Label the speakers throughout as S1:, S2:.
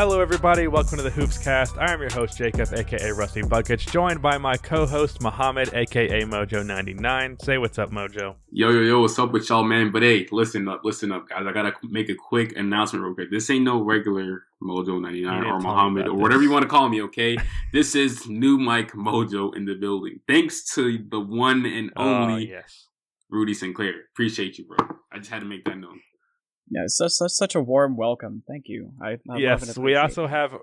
S1: Hello, everybody. Welcome to the HoopsCast. I am your host, Jacob, a.k.a. Rusty Buckets, joined by my co-host, Muhammad, a.k.a. Mojo99. Say what's up, Mojo.
S2: Yo, what's up with y'all, man? But hey, listen up, guys. I gotta make a quick announcement real quick. This ain't no regular Mojo99 or Muhammad or whatever you want to call me, okay? This is new Mike Mojo in the building. Thanks to the one and only Rudy Sinclair. Appreciate you, bro. I just had to make that known.
S3: Yeah, it's such a warm welcome. Thank you.
S1: Yes, we also have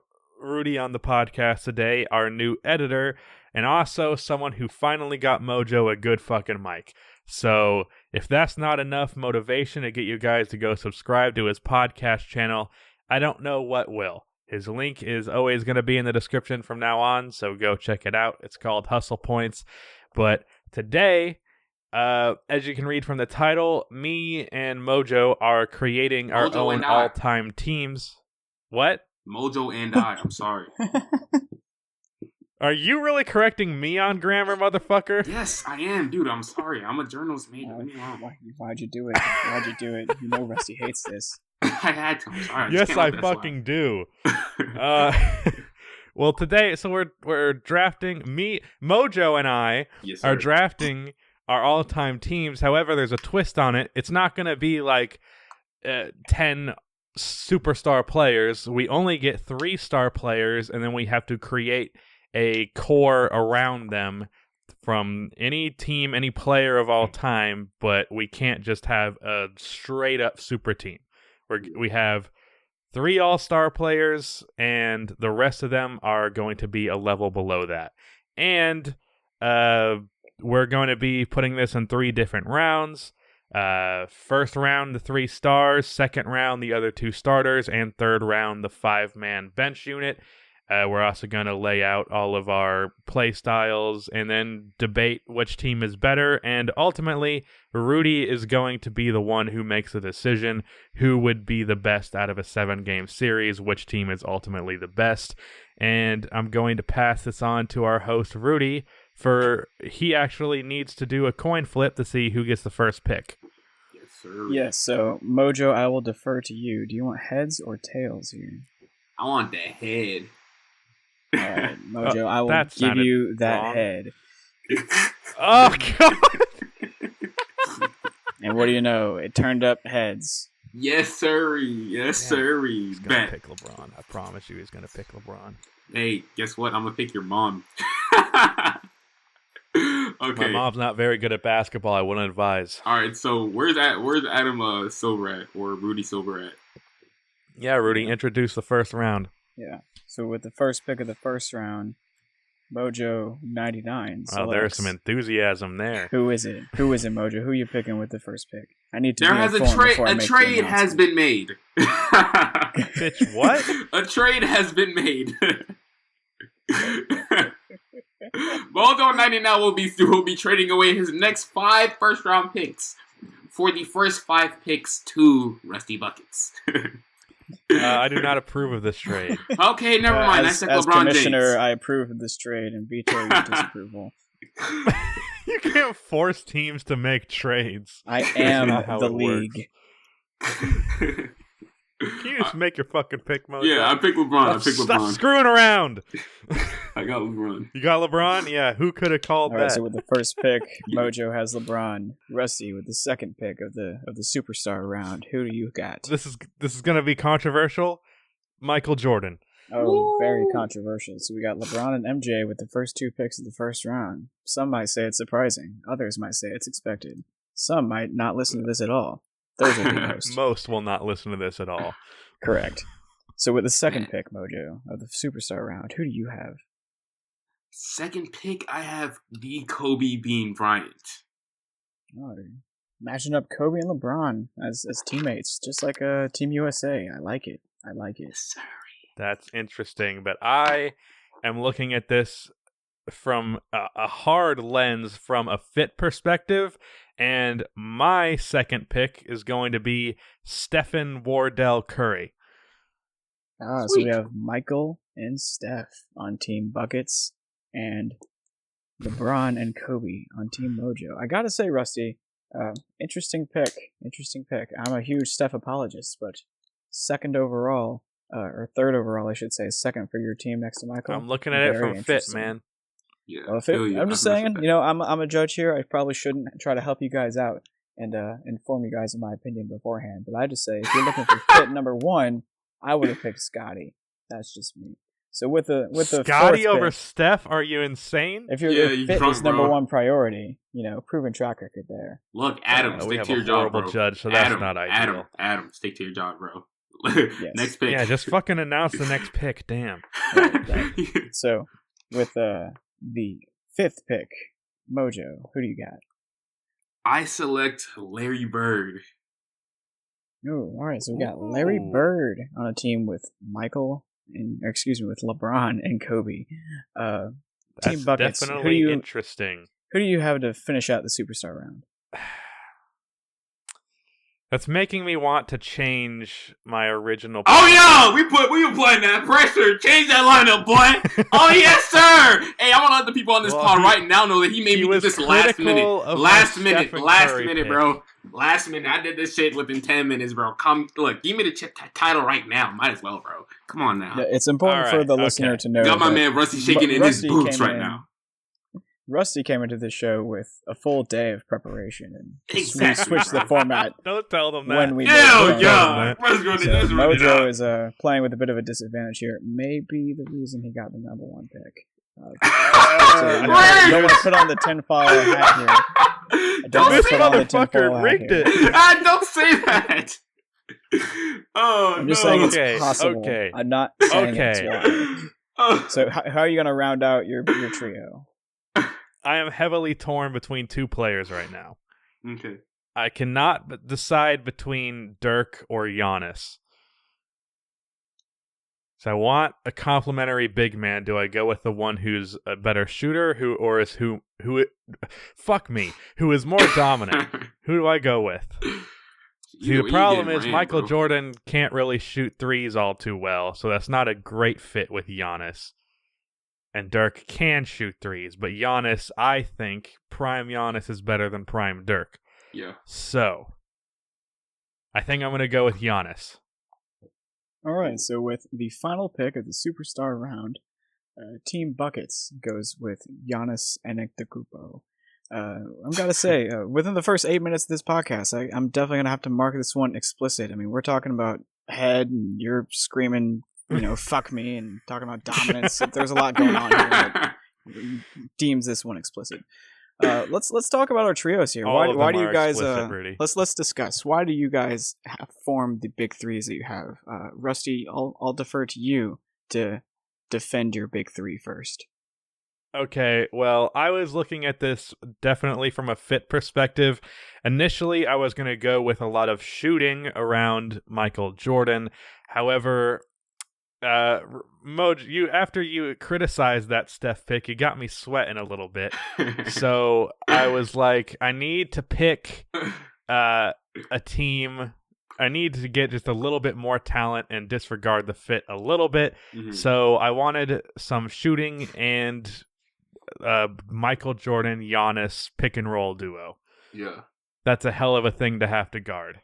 S1: Rudy on the podcast today, our new editor, and also someone who finally got Mojo a good fucking mic. So if that's not enough motivation to get you guys to go subscribe to his podcast channel, I don't know what will. His link is always going to be in the description from now on, so go check it out. It's called Hustle Points. But today, as you can read from the title, me and Mojo are creating our own all-time teams. What?
S2: Mojo and I'm sorry.
S1: Are you really correcting me on grammar, motherfucker?
S2: Yes, I am, dude. I'm sorry. I'm a journalist major.
S3: Why'd you do it? Why'd you do it? You know Rusty hates this.
S2: I had to. I'm sorry.
S1: Yes, I fucking do. Well, today, so we're drafting. Mojo and I are drafting our all-time teams. However, there's a twist on it. It's not going to be like 10 superstar players. We only get 3 star players, and then we have to create a core around them from any team, any player of all time, but we can't just have a straight-up super team. We have 3 all-star players, and the rest of them are going to be a level below that. And we're going to be putting this in 3 different rounds. First round, the 3 stars. Second round, the other 2 starters. And third round, the 5-man bench unit. We're also going to lay out all of our play styles and then debate which team is better. And ultimately, Rudy is going to be the one who makes the decision who would be the best out of a 7-game series, which team is ultimately the best. And I'm going to pass this on to our host, Rudy, for he actually needs to do a coin flip to see who gets the first pick.
S2: Yes, sir.
S3: Yes, so Mojo, I will defer to you. Do you want heads or tails here?
S2: I want the head.
S3: All right, Mojo, I will give you that
S1: wrong.
S3: head.
S1: Oh, God!
S3: And what do you know? It turned up heads.
S2: Yes, sir. He's
S1: gonna pick LeBron. I promise you he's gonna pick LeBron.
S2: Hey, guess what? I'm gonna pick your mom. Okay.
S1: My mom's not very good at basketball. I wouldn't advise.
S2: All right, so where's Adam Silver at, or Rudy Silver at?
S1: Yeah, Rudy, introduce the first round.
S3: Yeah. So with the first pick of the first round, Mojo99.
S1: Oh, there's some enthusiasm there.
S3: Who is it, Mojo? Who are you picking with the first pick? I need to.
S2: There has a trade has been made.
S1: Bitch, what?
S2: A trade has been made. Mojo99 will be trading away his next 5 first-round picks for the first 5 picks to Rusty Buckets.
S1: I do not approve of this trade.
S2: Okay, never mind.
S3: As
S2: LeBron
S3: commissioner,
S2: James.
S3: I approve of this trade and veto your disapproval.
S1: You can't force teams to make trades.
S3: I am the league.
S1: Can you just make your fucking pick, Mojo?
S2: Yeah, I picked LeBron.
S1: Stop screwing around.
S2: I got LeBron.
S1: You got LeBron? Yeah, who could have called
S3: All
S1: that?
S3: right, so with the first pick, Mojo has LeBron. Rusty with the second pick of the superstar round. Who do you got?
S1: This is going to be controversial. Michael Jordan.
S3: Oh, very controversial. So we got LeBron and MJ with the first 2 picks of the first round. Some might say it's surprising. Others might say it's expected. Some might not listen to this at all. Those are the most.
S1: Most will not listen to this at all.
S3: Correct. So with the second pick, Mojo, of the superstar round, who do you have?
S2: Second pick, I have the Kobe Bean Bryant.
S3: Oh, matching up Kobe and LeBron as teammates, just like Team USA. I like it.
S2: Yes, sir.
S1: That's interesting, but I am looking at this from a hard lens from a fit perspective, and my second pick is going to be Stephen Wardell Curry.
S3: So we have Michael and Steph on Team Buckets, and LeBron and Kobe on Team Mojo. I gotta say, Rusty, interesting pick. I'm a huge Steph apologist, but second overall, or third overall, I should say, second for your team next to Michael.
S1: I'm looking at it from fit, man.
S2: Yeah,
S3: well, I'm just saying, I'm a judge here. I probably shouldn't try to help you guys out and inform you guys of my opinion beforehand. But I just say, if you're looking for fit number one, I would have picked Scotty. That's just me. So with the
S1: Scotty
S3: fourth
S1: over
S3: pick,
S1: Steph, are you insane?
S3: if you're fit is number one priority, proven track record there.
S2: Look, Adam, stick to your job, bro.
S1: Judge, so that's not ideal.
S2: Adam, stick to your job, bro.
S3: Yes.
S2: Next pick.
S1: Yeah, just fucking announce the next pick. Damn.
S3: So with the fifth pick, Mojo, who do you got?
S2: I select Larry Bird.
S3: Oh, all right. So we got Larry Bird on a team with with LeBron and Kobe. Team buckets.
S1: Definitely interesting.
S3: Who do you have to finish out the superstar round?
S1: That's making me want to change my original.
S2: Oh yeah, we were putting that pressure. Change that lineup, boy. Oh yes, sir. Hey, I want to let the people on this call right now know that he made me do this last minute, bro. Last minute. I did this shit within 10 minutes, bro. Look, give me the title right now. Might as well, bro. Come on now.
S3: Yeah, it's important for the listener to know.
S2: Got my man Rusty shaking in his boots right now.
S3: Rusty came into the show with a full day of preparation, and we switched the
S2: bro.
S3: format.
S1: Don't tell them that.
S3: When we Mojo is playing with a bit of a disadvantage here. It may be the reason he got the number one pick. I don't want to put on the tinfoil hat here.
S1: This motherfucker rigged it.
S2: Don't say that.
S3: I'm just saying it's possible.
S1: Okay.
S3: I'm not saying it's why. So how are you going to round out your trio?
S1: I am heavily torn between two players right now.
S2: Okay.
S1: I cannot decide between Dirk or Giannis. So I want a complimentary big man. Do I go with the one who's a better shooter, who is more dominant? Who do I go with? See, the problem is Michael Jordan can't really shoot threes all too well, so that's not a great fit with Giannis. And Dirk can shoot threes, but Giannis, I think, prime Giannis is better than prime Dirk.
S2: Yeah.
S1: So, I think I'm going to go with Giannis.
S3: All right, so with the final pick of the Superstar round, Team Buckets goes with Giannis Antetokounmpo. I'm going to say, within the first 8 minutes of this podcast, I'm definitely going to have to mark this one explicit. I mean, we're talking about head, and you're screaming, fuck me, and talking about dominance. There's a lot going on here that deems this one explicit. Let's talk about our trios here. Why do you guys? Let's discuss. Why do you guys form the big threes that you have? Rusty, I'll defer to you to defend your big three first.
S1: Okay, well, I was looking at this definitely from a fit perspective. Initially, I was going to go with a lot of shooting around Michael Jordan. However, Moj, after you criticized that Steph pick, you got me sweating a little bit. So I was like, I need to pick a team. I need to get just a little bit more talent and disregard the fit a little bit. Mm-hmm. So I wanted some shooting and Michael Jordan, Giannis pick and roll duo.
S2: Yeah.
S1: That's a hell of a thing to have to guard.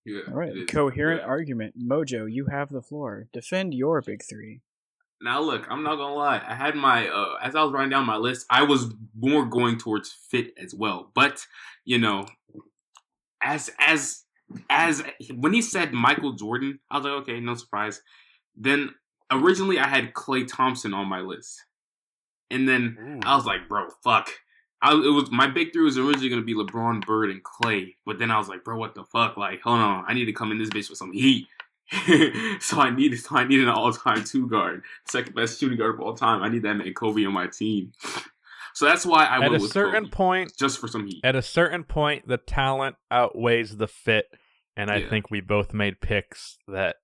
S2: Yeah,
S3: all right, coherent argument. Mojo, you have the floor. Defend your big three.
S2: Now, look, I'm not gonna lie. I had my as I was writing down my list, I was more going towards fit as well. But as when he said Michael Jordan, I was like, okay, no surprise. Then originally I had Klay Thompson on my list, and then I was like, bro, fuck. My big three was originally going to be LeBron, Bird, and Klay. But then I was like, bro, what the fuck? Like, hold on. I need to come in this bitch with some heat. so I needed an all-time two guard. Second best shooting guard of all time. I need that man Kobe on my team. So that's why I went with Kobe. At a certain point, just for some heat.
S1: At a certain point, the talent outweighs the fit. And I think we both made picks that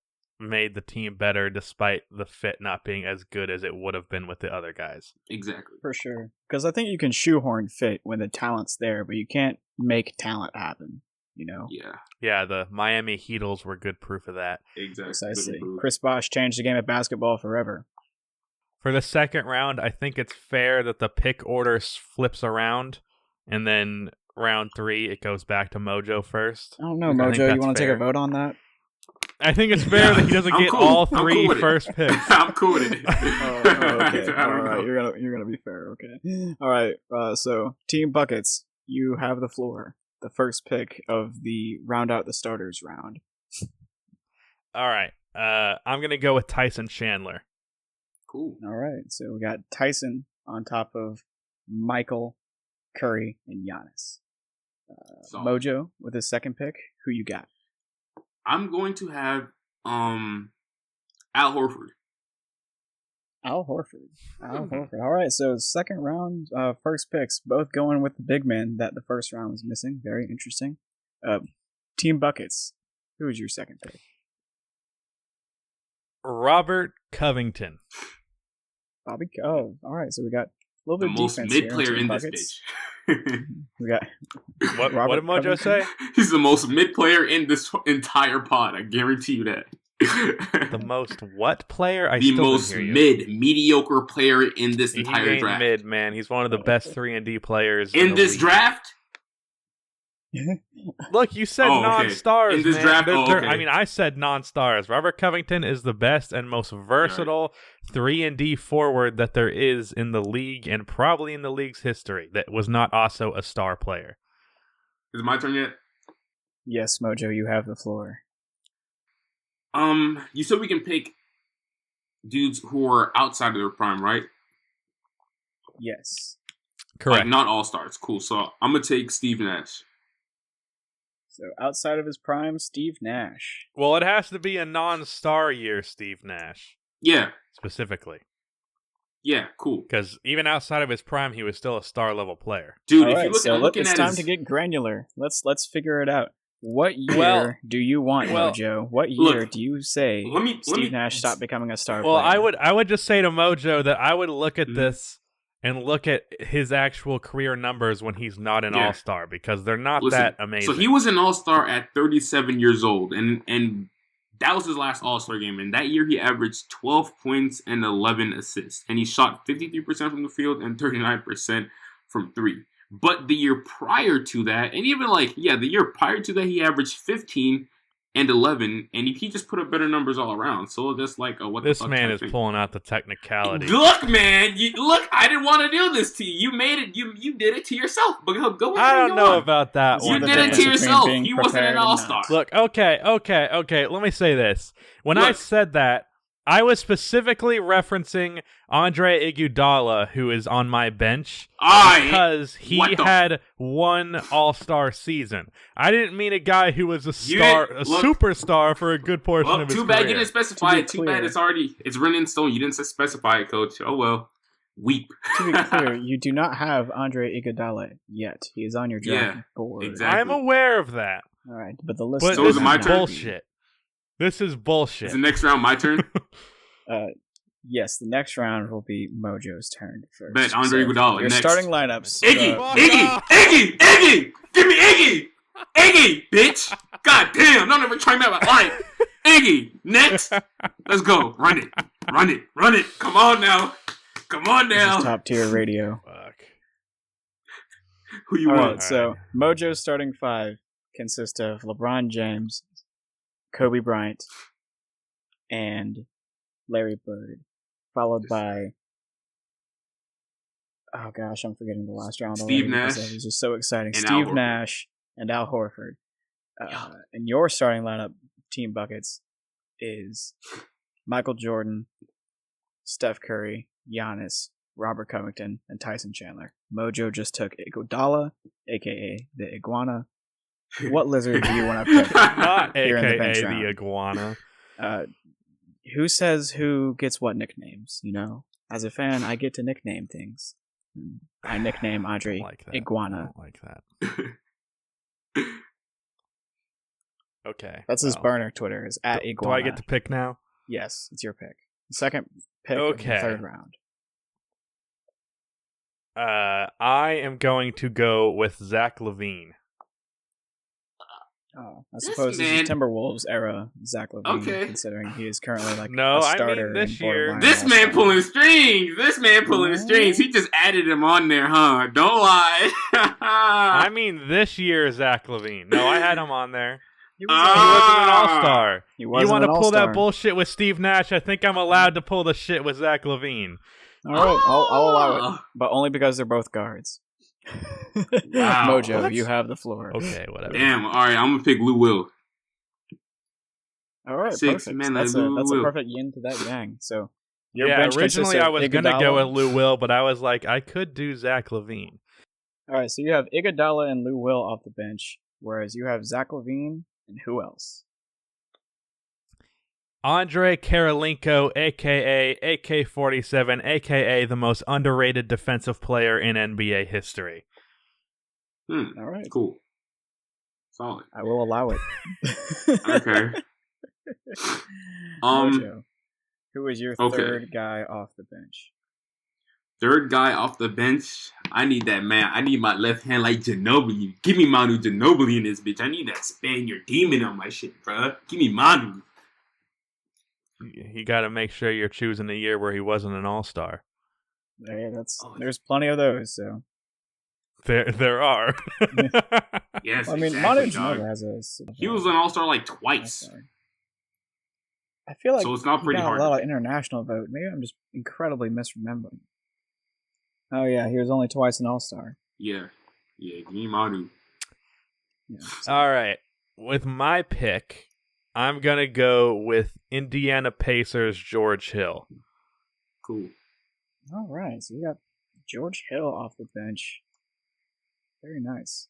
S1: made the team better despite the fit not being as good as it would have been with the other guys.
S2: Exactly.
S3: For sure. Because I think you can shoehorn fit when the talent's there, but you can't make talent happen,
S2: Yeah.
S1: Yeah, the Miami Heatles were good proof of that.
S2: Exactly.
S3: Precisely. Chris Bosh changed the game of basketball forever.
S1: For the second round, I think it's fair that the pick order flips around, and then round 3, it goes back to Mojo first.
S3: I don't know, Mojo, you want to take a vote on that?
S1: I think it's fair that he doesn't get all three first picks.
S2: I'm cool with it.
S3: Okay. All right. You're gonna be fair. Okay. All right. So Team Buckets, you have the floor. The first pick of the round out the starters round.
S1: All right. I'm gonna go with Tyson Chandler.
S2: Cool.
S3: All right. So we got Tyson on top of Michael, Curry, and Giannis. Mojo with his second pick. Who you got?
S2: I'm going to have Al Horford.
S3: Al Horford. All right, so second round, first picks, both going with the big man that the first round was missing. Very interesting. Team Buckets. Who is your second pick?
S1: Robert Covington.
S3: Bobby. Oh, all right. So we got a little bit
S2: the
S3: of defense
S2: most mid player
S3: in
S2: in
S3: Buckets.
S2: this bitch.
S3: We got
S1: What did Mojo
S3: Covington?
S1: say?
S2: He's the most mid player in this entire pod. I guarantee you that.
S1: The most what player?
S2: The most mediocre player in this entire draft.
S1: Mid, man. He's one of the best 3-and-D players
S2: in this
S1: league.
S2: draft.
S1: Look, you said non-stars.
S2: In this
S1: man.
S2: draft,
S1: I mean, I said non-stars. Robert Covington is the best and most versatile 3-and-D forward that there is in the league, and probably in the league's history. That was not also a star player.
S2: Is it my turn yet?
S3: Yes, Mojo, you have the floor.
S2: You said we can pick dudes who are outside of their prime, right?
S3: Yes.
S1: Correct.
S2: Like not all stars. Cool. So I'm gonna take Steve Nash.
S3: So outside of his prime, Steve Nash.
S1: Well, it has to be a non-star year, Steve Nash.
S2: Yeah.
S1: Specifically.
S2: Yeah, cool.
S1: Because even outside of his prime, he was still a star-level player.
S2: Dude,
S3: all
S2: if
S3: right,
S2: you look
S3: so
S2: at
S3: look,
S2: looking
S3: it's
S2: at
S3: time
S2: his...
S3: to get granular. Let's figure it out. What year do you want, Mojo? What year do you say Steve Nash stopped becoming a star player?
S1: Well, I would just say to Mojo that I would look at this and look at his actual career numbers when he's not an all-star, because they're not that amazing.
S2: So he was an all-star at 37 years old, and that was his last all-star game. And that year he averaged 12 points and 11 assists. And he shot 53% from the field and 39% from three. But the year prior to that, and even the year prior to that, he averaged 15 and 11, and he just put up better numbers all around. So just what
S1: this
S2: the fuck
S1: man is pulling out the technicality.
S2: Look, man, I didn't want to do this to you. You made it. You did it to yourself. But go ahead.
S1: I don't know about that
S2: You
S1: one.
S2: did it to yourself. He wasn't an all-star.
S1: Look, okay. Let me say this. When I said that, I was specifically referencing Andre Iguodala, who is on my bench, because he had one all-star season. I didn't mean a guy who was a superstar for a good portion of his career.
S2: Too bad you didn't specify it. Too bad it's written in stone. You didn't specify it, Coach. Oh well. Weep.
S3: To be clear, you do not have Andre Iguodala yet. He is on your draft board.
S2: Exactly.
S1: I'm aware of that.
S3: All right, but the list.
S1: But
S2: so is it my turn?
S1: Bullshit. This is bullshit.
S2: Is the next round my turn?
S3: Yes, the next round will be Mojo's turn first.
S2: Bet Andre Iguodala.
S3: Your
S2: next.
S3: starting lineups.
S2: Iggy! Give me Iggy, bitch! God damn! Don't ever try me out my life. Iggy, next. Let's go. Run it. Come on now.
S3: This is top tier radio.
S1: Fuck.
S2: Who you
S3: All
S2: want?
S3: right, so Mojo's starting five consists of LeBron James, Kobe Bryant, and Larry Bird, followed by, oh gosh, I'm forgetting the last round.
S2: Steve Nash.
S3: It was just so exciting.
S2: And
S3: Steve Nash and Al Horford. And your starting lineup, Team Buckets, is Michael Jordan, Steph Curry, Giannis, Robert Covington, and Tyson Chandler. Mojo just took Iguodala, a.k.a. the Iguana. What lizard do you want to pick?
S1: Not
S3: here in the
S1: a.k.a.
S3: bench
S1: the
S3: round?
S1: Iguana.
S3: Who says who gets what nicknames? You know, as a fan, I get to nickname things. I nickname Andre Iguana.
S1: I don't like that. Okay.
S3: That's his burner Twitter is at Iguana.
S1: Do I get to pick now?
S3: Yes, it's your pick. The second pick of the third round.
S1: I am going to go with Zach LaVine.
S3: Oh, I suppose this is Timberwolves era Zach LaVine, considering he is currently a starter.
S1: This year.
S2: This man pulling strings. He just added him on there, huh? Don't lie.
S1: I mean this year, Zach LaVine. No, I had him on there. He wasn't an all-star.
S3: You
S1: want to pull that bullshit with Steve Nash? I think I'm allowed to pull the shit with Zach LaVine.
S3: All right, I'll allow it, but only because they're both guards.
S2: Wow.
S3: Mojo,
S1: What?
S3: you have the floor.
S1: Okay, whatever.
S2: Damn. All right, I'm gonna pick Lou Will.
S3: All right,
S2: Six
S3: perfect.
S2: men
S3: That's
S2: Lou
S3: a
S2: Will.
S3: perfect yin to that yang. So,
S1: Originally I was gonna go with Lou Will, but I was like, I could do Zach LaVine.
S3: All right, so you have Iguodala and Lou Will off the bench, whereas you have Zach LaVine and who else?
S1: Andre Karolinko, a.k.a. AK-47, a.k.a. the most underrated defensive player in NBA history.
S3: All right.
S2: Cool. Solid.
S3: I will allow it.
S2: Okay.
S3: Mojo, who is your third guy off the bench?
S2: Third guy off the bench. I need that man. I need my left hand like Ginobili. Give me Manu Ginobili in this bitch. I need that Spaniard demon on my shit, bruh. Give me Manu.
S1: You got to make sure you're choosing a year where he wasn't an all-star.
S3: Yeah, there's plenty of those. So
S1: there are.
S2: Yes,
S3: well, I mean, Manu Ginobili has a.
S2: He was an all-star like twice.
S3: I feel like
S2: so it's not pretty
S3: got
S2: hard.
S3: A lot of international vote. Maybe I'm just incredibly misremembering. Oh yeah, he was only twice an all-star.
S2: Yeah, give me Manu.
S3: Yeah, so.
S1: All right, with my pick, I'm gonna go with Indiana Pacers George Hill.
S2: Cool.
S3: All right, so you got George Hill off the bench. Very nice.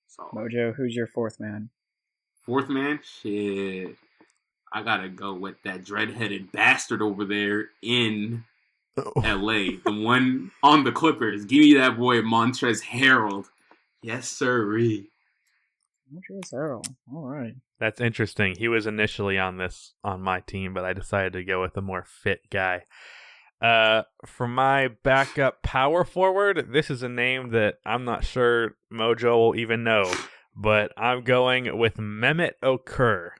S2: Solid.
S3: Mojo, who's your fourth man?
S2: Fourth man? Shit. I gotta go with that dread-headed bastard over there in LA. The one on the Clippers. Give me that boy, Montrezl Harrell. Yes, sirree.
S3: Montrezl Harrell. All right.
S1: That's interesting. He was initially on my team, but I decided to go with a more fit guy. For my backup power forward, this is a name that I'm not sure Mojo will even know, but I'm going with Mehmet Okur.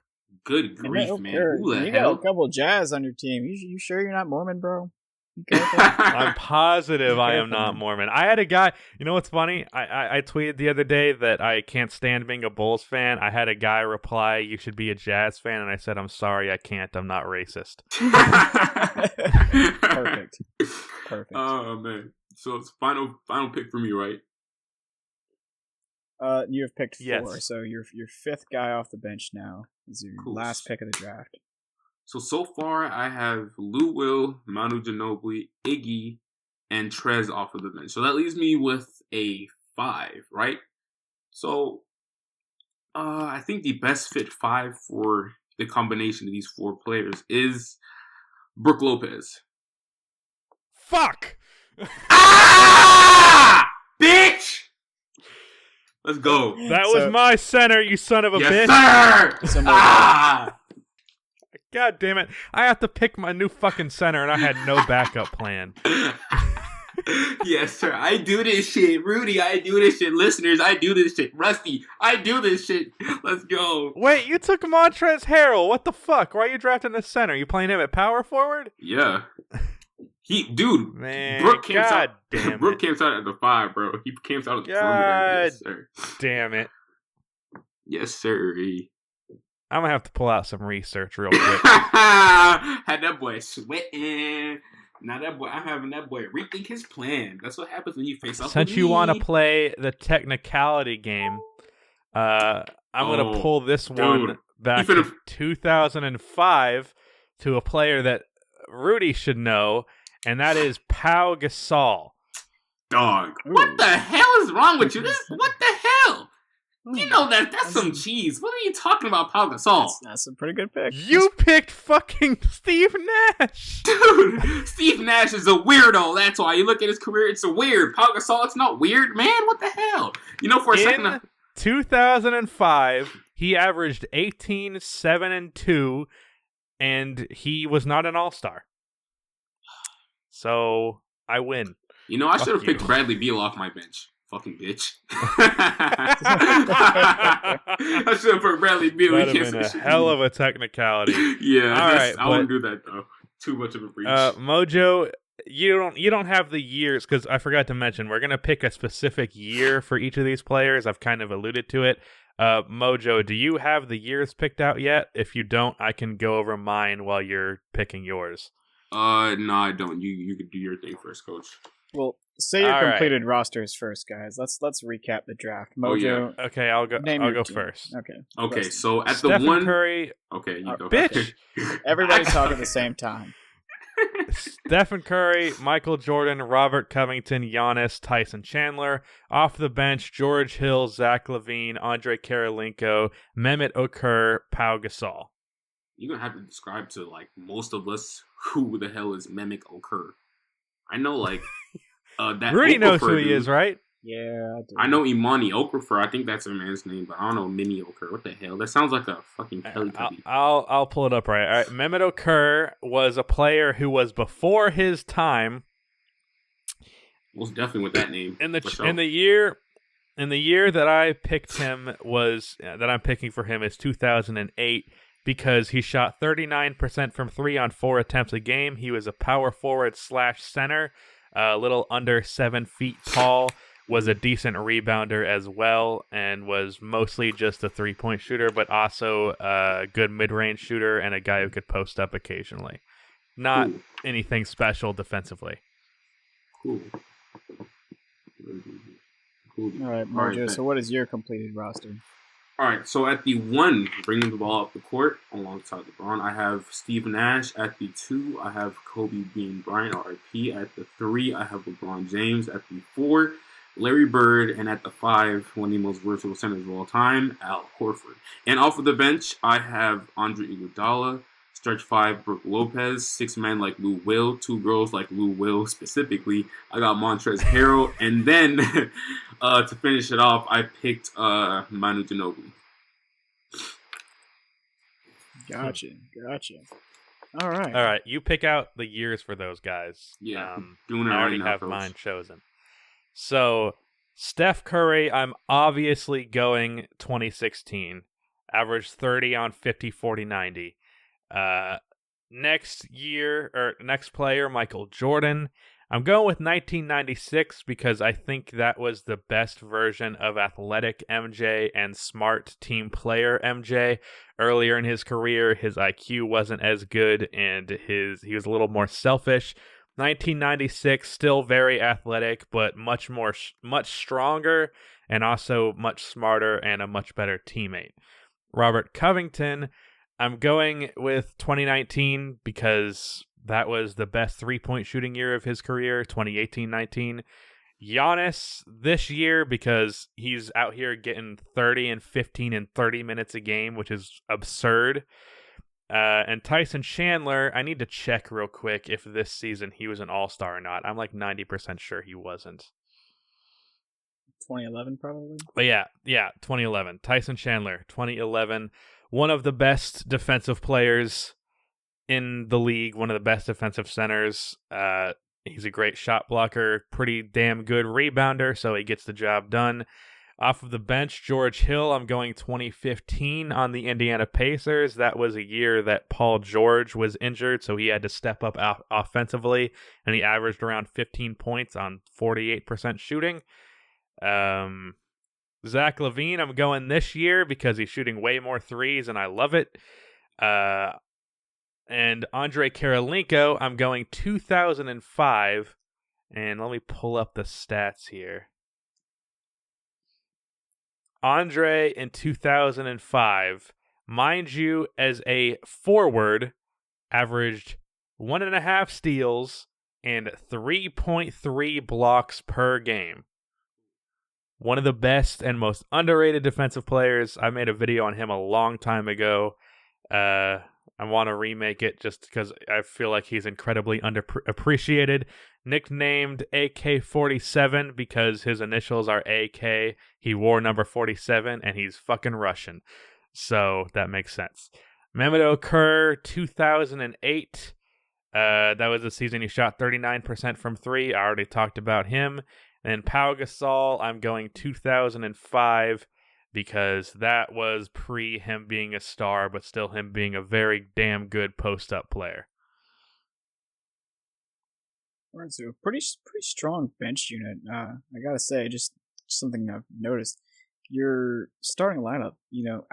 S2: Good grief, man. Who the
S3: you
S2: hell?
S3: got a couple Jazz on your team. You sure you're not Mormon, bro?
S1: I'm positive I am not Mormon. I had a guy, you know what's funny? I tweeted the other day that I can't stand being a Bulls fan. I had a guy reply, "You should be a Jazz fan," and I said, "I'm sorry, I can't. I'm not racist."
S3: Perfect.
S2: Oh man. So it's final pick for me, right?
S3: You have picked 4,
S1: yes.
S3: So your fifth guy off the bench now is your last pick of the draft.
S2: So far I have Lou Will, Manu Ginobili, Iggy, and Trez off of the bench. So that leaves me with a 5, right? So I think the best fit 5 for the combination of these 4 players is Brook Lopez.
S1: Fuck!
S2: Ah! Bitch! Let's go.
S1: That was my center, you son of a bitch.
S2: Yes, sir!
S1: God damn it. I have to pick my new fucking center, and I had no backup plan.
S2: Yes, sir. I do this shit. Rudy, I do this shit. Listeners, I do this shit. Rusty, I do this shit. Let's go.
S1: Wait, you took Montrezl Harrell. What the fuck? Why are you drafting the center? You playing him at power forward?
S2: Yeah.
S1: Man,
S2: Brook came
S1: God
S2: out.
S1: damn it.
S2: Brook came out at the 5, bro. He came out at the perimeter. Yes, sir.
S1: Damn it.
S2: Yes, sir.
S1: I'm gonna have to pull out some research real quick.
S2: Had that boy sweating. Now I'm having that boy rethink his plan. That's what happens when you face off.
S1: Since you want to play the technicality game, I'm gonna pull this one back to 2005 to a player that Rudy should know, and that is Pau Gasol.
S2: Dog, what the hell is wrong with you? What the hell? You know that's some cheese. What are you talking about, Pau Gasol?
S3: That's a pretty good pick.
S1: You picked fucking Steve Nash.
S2: Dude, Steve Nash is a weirdo. That's why. You look at his career, it's a weird. Pau Gasol, it's not weird, man. What the hell? You know, for a second...
S1: In 2005, he averaged 18, 7, and 2, and he was not an all-star. So, I win.
S2: You know, I should have picked Bradley Beal off my bench. Fucking bitch. I should have put Bradley Beal.
S1: That would have been a hell of a technicality.
S2: Yeah,
S1: all right,
S2: I wouldn't do that though. Too much of a breach.
S1: Mojo, you don't have the years, because I forgot to mention we're gonna pick a specific year for each of these players. I've kind of alluded to it. Mojo, do you have the years picked out yet? If you don't, I can go over mine while you're picking yours.
S2: No, I don't. You can do your thing first, Coach.
S3: Well, say your completed rosters first, guys. Let's recap the draft. Mojo.
S1: Okay, I'll go first.
S3: Okay.
S2: So at
S1: Stephen
S2: the one,
S1: Curry.
S2: Okay, you go.
S1: Bitch.
S3: Everybody talk at the same time.
S1: Stephen Curry, Michael Jordan, Robert Covington, Giannis, Tyson Chandler. Off the bench, George Hill, Zach LaVine, Andre Karolinko, Mehmet Okur, Pau Gasol.
S2: You're gonna have to describe to like most of us who the hell is Mehmet Okur. I know like that
S1: Rudy
S2: Okafor
S1: knows who he
S2: dude.
S1: is, right?
S3: Yeah, I do.
S2: I know Imani Okafor. I think that's a man's name, but I don't know Mini Okur. What the hell? That sounds like a fucking Teletubby.
S1: I'll pull it up right. All right. Mehmet Okur was a player who was before his time.
S2: Most definitely with that name.
S1: In the year that I picked him that I'm picking for him is 2008 because he shot 39% from 3 on 4 attempts a game. He was a power forward / center, a little under 7 feet tall. Was a decent rebounder as well, and was mostly just a 3-point shooter, but also a good mid-range shooter and a guy who could post up occasionally. Not anything special defensively.
S2: Cool.
S3: All right, Mojo, so what is your completed roster?
S2: All right, so at the 1, bringing the ball up the court alongside LeBron, I have Steve Nash. At the 2, I have Kobe Bean Bryant, RIP. At the 3, I have LeBron James. At the 4, Larry Bird, and at the 5, one of the most versatile centers of all time, Al Horford. And off of the bench, I have Andre Iguodala, stretch 5, Brook Lopez, 6 men like Lou Will, 2 girls like Lou Will specifically. I got Montrezl Harrell, and then to finish it off, I picked Manu Ginobili.
S3: Gotcha. All right.
S1: You pick out the years for those guys.
S2: Yeah, doing it
S1: I already
S2: right now,
S1: have
S2: folks.
S1: mine chosen. So, Steph Curry, I'm obviously going 2016. Averaged 30 on 50, 40, 90. Next player, Michael Jordan. I'm going with 1996 because I think that was the best version of athletic MJ and smart team player MJ. Earlier in his career, his IQ wasn't as good and he was a little more selfish. 1996, still very athletic, but much stronger and also much smarter and a much better teammate. Robert Covington, I'm going with 2019 because that was the best 3-point shooting year of his career, 2018-19. Giannis this year because he's out here getting 30 and 15 and 30 minutes a game, which is absurd. And Tyson Chandler, I need to check real quick if this season he was an all-star or not. I'm like 90% sure he wasn't.
S3: 2011 probably?
S1: But yeah, 2011. Tyson Chandler, 2011. One of the best defensive players in the league, one of the best defensive centers. He's a great shot blocker, pretty damn good rebounder, so he gets the job done. Off of the bench, George Hill, I'm going 2015 on the Indiana Pacers. That was a year that Paul George was injured, so he had to step up offensively, and he averaged around 15 points on 48% shooting. Zach LaVine, I'm going this year because he's shooting way more threes, and I love it. And Andre Karolinko, I'm going 2005, and let me pull up the stats here. Andre in 2005, mind you, as a forward, averaged 1.5 steals and 3.3 blocks per game. One of the best and most underrated defensive players. I made a video on him a long time ago. I want to remake it just because I feel like he's incredibly underappreciated. Nicknamed AK-47 because his initials are AK. He wore number 47 and he's fucking Russian. So that makes sense. Mehmet Okur, 2008. That was the season he shot 39% from 3. I already talked about him. And Pau Gasol, I'm going 2005 because that was pre him being a star, but still him being a very damn good post-up player.
S3: All right, so a pretty strong bench unit. I gotta say, just something I've noticed. your starting lineup,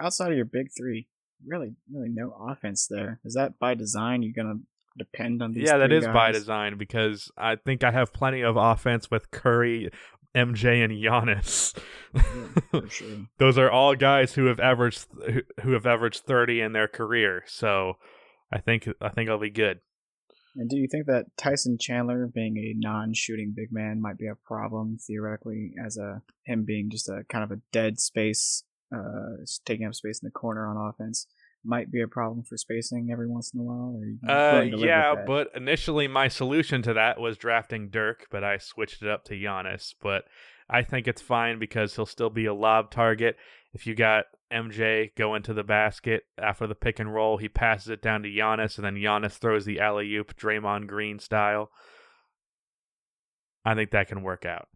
S3: outside of your big three, really no offense there. Is that by design? You're gonna depend on these?
S1: Yeah, that is
S3: guys?
S1: by design because I think I have plenty of offense with Curry, MJ, and Giannis.
S3: Yeah, for sure.
S1: Those are all guys who have averaged 30 in their career. So I think I'll be good.
S3: And do you think that Tyson Chandler being a non-shooting big man might be a problem theoretically, as him being just a kind of a dead space, taking up space in the corner on offense, might be a problem for spacing every once in a while? Or
S1: yeah, but initially my solution to that was drafting Dirk, but I switched it up to Giannis. But I think it's fine because he'll still be a lob target. If you got MJ go into the basket after the pick and roll, he passes it down to Giannis, and then Giannis throws the alley-oop Draymond Green style. I think that can work out.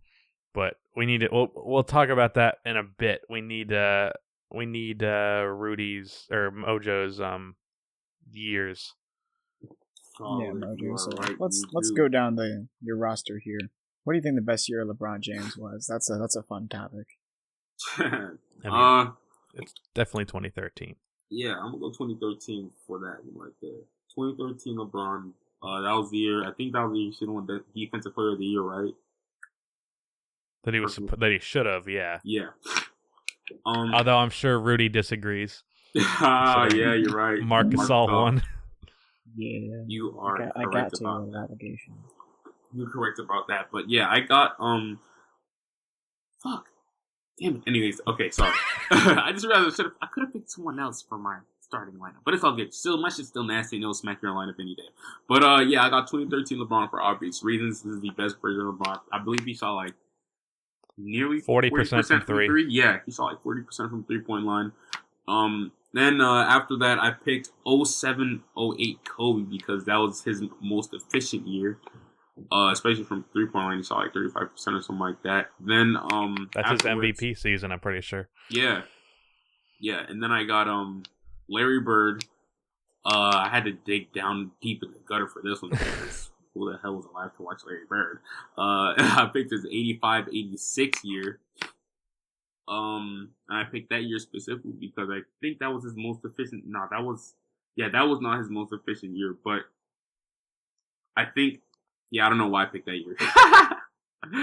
S1: But we need it. We'll talk about that in a bit. We need Rudy's or Mojo's years.
S3: Yeah, Mojo. So let's go down your roster here. What do you think the best year of LeBron James was? That's a fun topic.
S1: It's definitely 2013.
S2: Yeah, I'm gonna go 2013 for that one right there. 2013 LeBron. That was the year. I think that was the year he won the Defensive Player of the Year, right?
S1: That he should have. Yeah.
S2: Yeah.
S1: Although I'm sure Rudy disagrees.
S2: Yeah, you're right.
S1: Marc Gasol won.
S3: Yeah,
S2: you are.
S3: I got to about that allegation.
S2: You're correct about that, but yeah, I got Fuck. Damn it. Anyways, okay, sorry. I just realized I could have picked someone else for my starting lineup, but it's all good. Still, my shit's still nasty. No smack your lineup any day. But yeah, I got 2013 LeBron for obvious reasons. This is the best version of LeBron. I believe he shot like nearly 40% from three. Yeah, he shot like 40% from 3-point line. Then after that, I picked 07-08 Kobe because that was his most efficient year. Especially from 3-point line, he shot like 35% or something like that. Then
S1: that's his MVP season, I'm pretty sure.
S2: Yeah, and then I got Larry Bird. I had to dig down deep in the gutter for this one because who the hell was alive to watch Larry Bird? I picked his 85-86 year. And I picked that year specifically because I think that was his most efficient. That was not his most efficient year, but I think. Yeah, I don't know why I picked that year.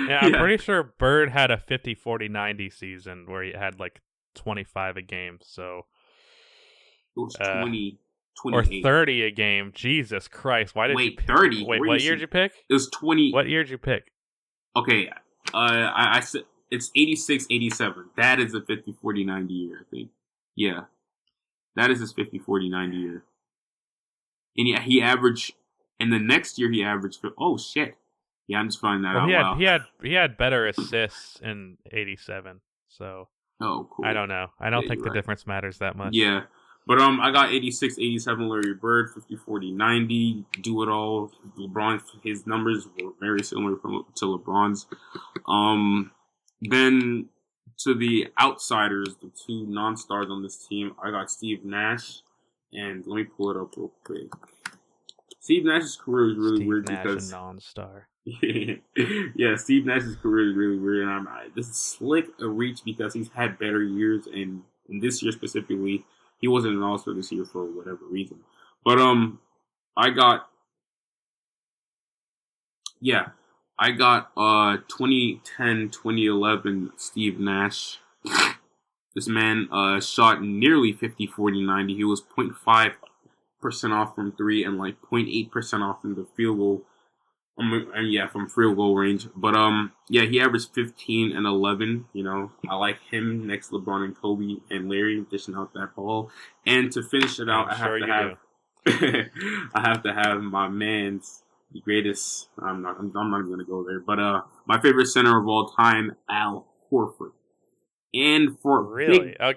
S1: Yeah, I'm pretty sure Bird had a 50-40-90 season where he had like 25 a game. So
S2: it was 20,
S1: or 30 a game. Jesus Christ! Why did you pick
S2: 30?
S1: Wait, what year did you pick?
S2: It was 20.
S1: What year did you pick?
S2: Okay, I said it's 86-87. That is a 50-40-90 year, I think. Yeah, that is his 50-40-90 year. And he averaged. And the next year he averaged. Oh shit! Yeah, I'm just finding that out.
S1: He had better assists in 87. So.
S2: Oh, cool.
S1: I don't know. I don't think the difference matters that much.
S2: Yeah, but I got 86-87 Larry Bird, 50-40-90. Do it all. LeBron. His numbers were very similar to LeBron's. Then to the outsiders, the two non-stars on this team, I got Steve Nash, and let me pull it up real quick. Steve Nash's career is really weird because
S1: a non-star.
S2: Yeah, Steve Nash's career is really weird, and this is slick a reach because he's had better years, and in this year specifically, he wasn't an All-Star this year for whatever reason. But I got 2010-2011 Steve Nash. This man shot nearly 50-40-90. He was 0.5% off from three and like 0.8% off from the field goal. From field goal range. But he averaged 15 and 11. You know, I like him next to LeBron and Kobe and Larry dishing out that ball. And to finish it out, I have to have my man's the greatest. I'm not gonna go there. But my favorite center of all time, Al Horford. And for
S1: really, I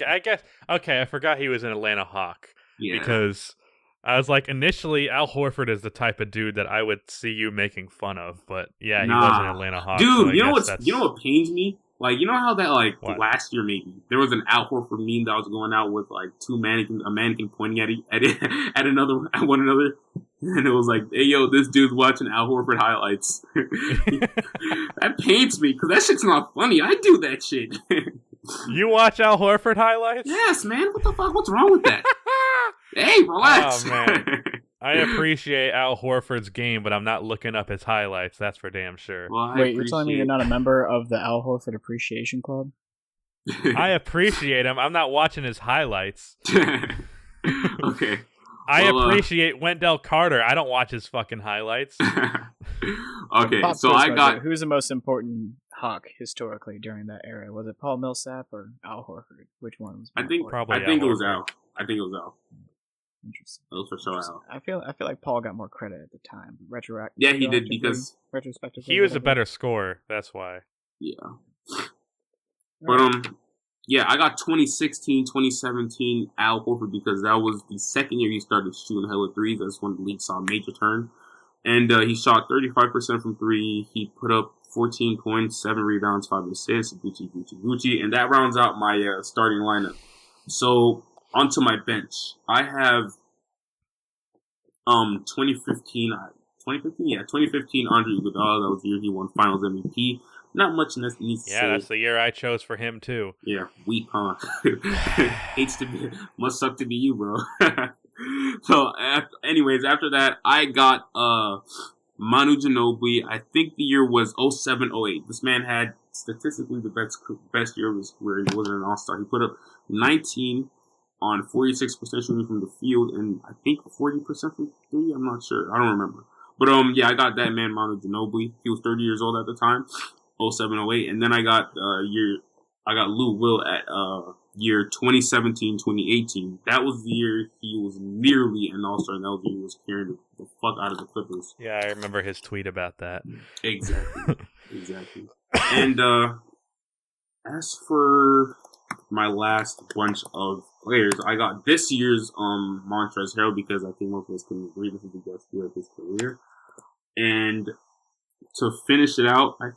S1: forgot he was an Atlanta Hawk.
S2: Yeah,
S1: because I was like, initially, Al Horford is the type of dude that I would see you making fun of, but yeah, he was an Atlanta Hawk.
S2: Dude, so you know what pains me? Like, you know how that last year maybe there was an Al Horford meme that was going out with like a mannequin pointing at one another, and it was like, "Hey yo, this dude's watching Al Horford highlights." That pains me because that shit's not funny. I do that shit.
S1: You watch Al Horford highlights?
S2: Yes, man. What the fuck? What's wrong with that? Hey, relax.
S1: Oh, man. I appreciate Al Horford's game, but I'm not looking up his highlights. That's for damn sure.
S2: Well,
S3: wait, you're telling me you're not a member of the Al Horford Appreciation Club?
S1: I appreciate him. I'm not watching his highlights.
S2: Okay.
S1: I appreciate Wendell Carter. I don't watch his fucking highlights.
S2: Okay, so I got...
S3: Who's the most important Hawk historically during that era? Was it Paul Millsap or Al Horford? Which one was
S2: I think it was Al. I think it was Al.
S3: Interesting.
S2: That was for sure Al.
S3: I feel like Paul got more credit at the time.
S2: Yeah, he did because...
S3: Retrospectively.
S1: He was a better scorer. That's why.
S2: Yeah. But, yeah, I got 2016, 2017 Al Horford because that was the second year he started shooting hella threes. That's when the league saw a major turn. And he shot 35% from three. He put up 14 points, 7 rebounds, 5 assists. Gucci. And that rounds out my starting lineup. So, onto my bench. I have 2015 Andre Iguodala. That was the year he won Finals MVP. Not much needs to say.
S1: Yeah, that's the year I chose for him too.
S2: Yeah, weak, huh? Must suck to be you, bro. So, anyways, after that, I got Manu Ginobili. I think the year was 07-08. This man had statistically the best year of his career. He wasn't an all-star. He put up 19 on 46% shooting from the field and I think 40% from three. I'm not sure. I don't remember. But yeah, I got that man Manu Ginobili. He was 30 years old at the time. 07-08, and then I got Lou Will at year 2017-2018. That was the year he was nearly an all-star, and that was the year he was carrying the fuck out of the Clippers.
S1: Yeah, I remember his tweet about that.
S2: Exactly. And as for my last bunch of players, I got this year's Montrezl Harrell because I think most of us can agree this is the best year of his career. And to finish it out, I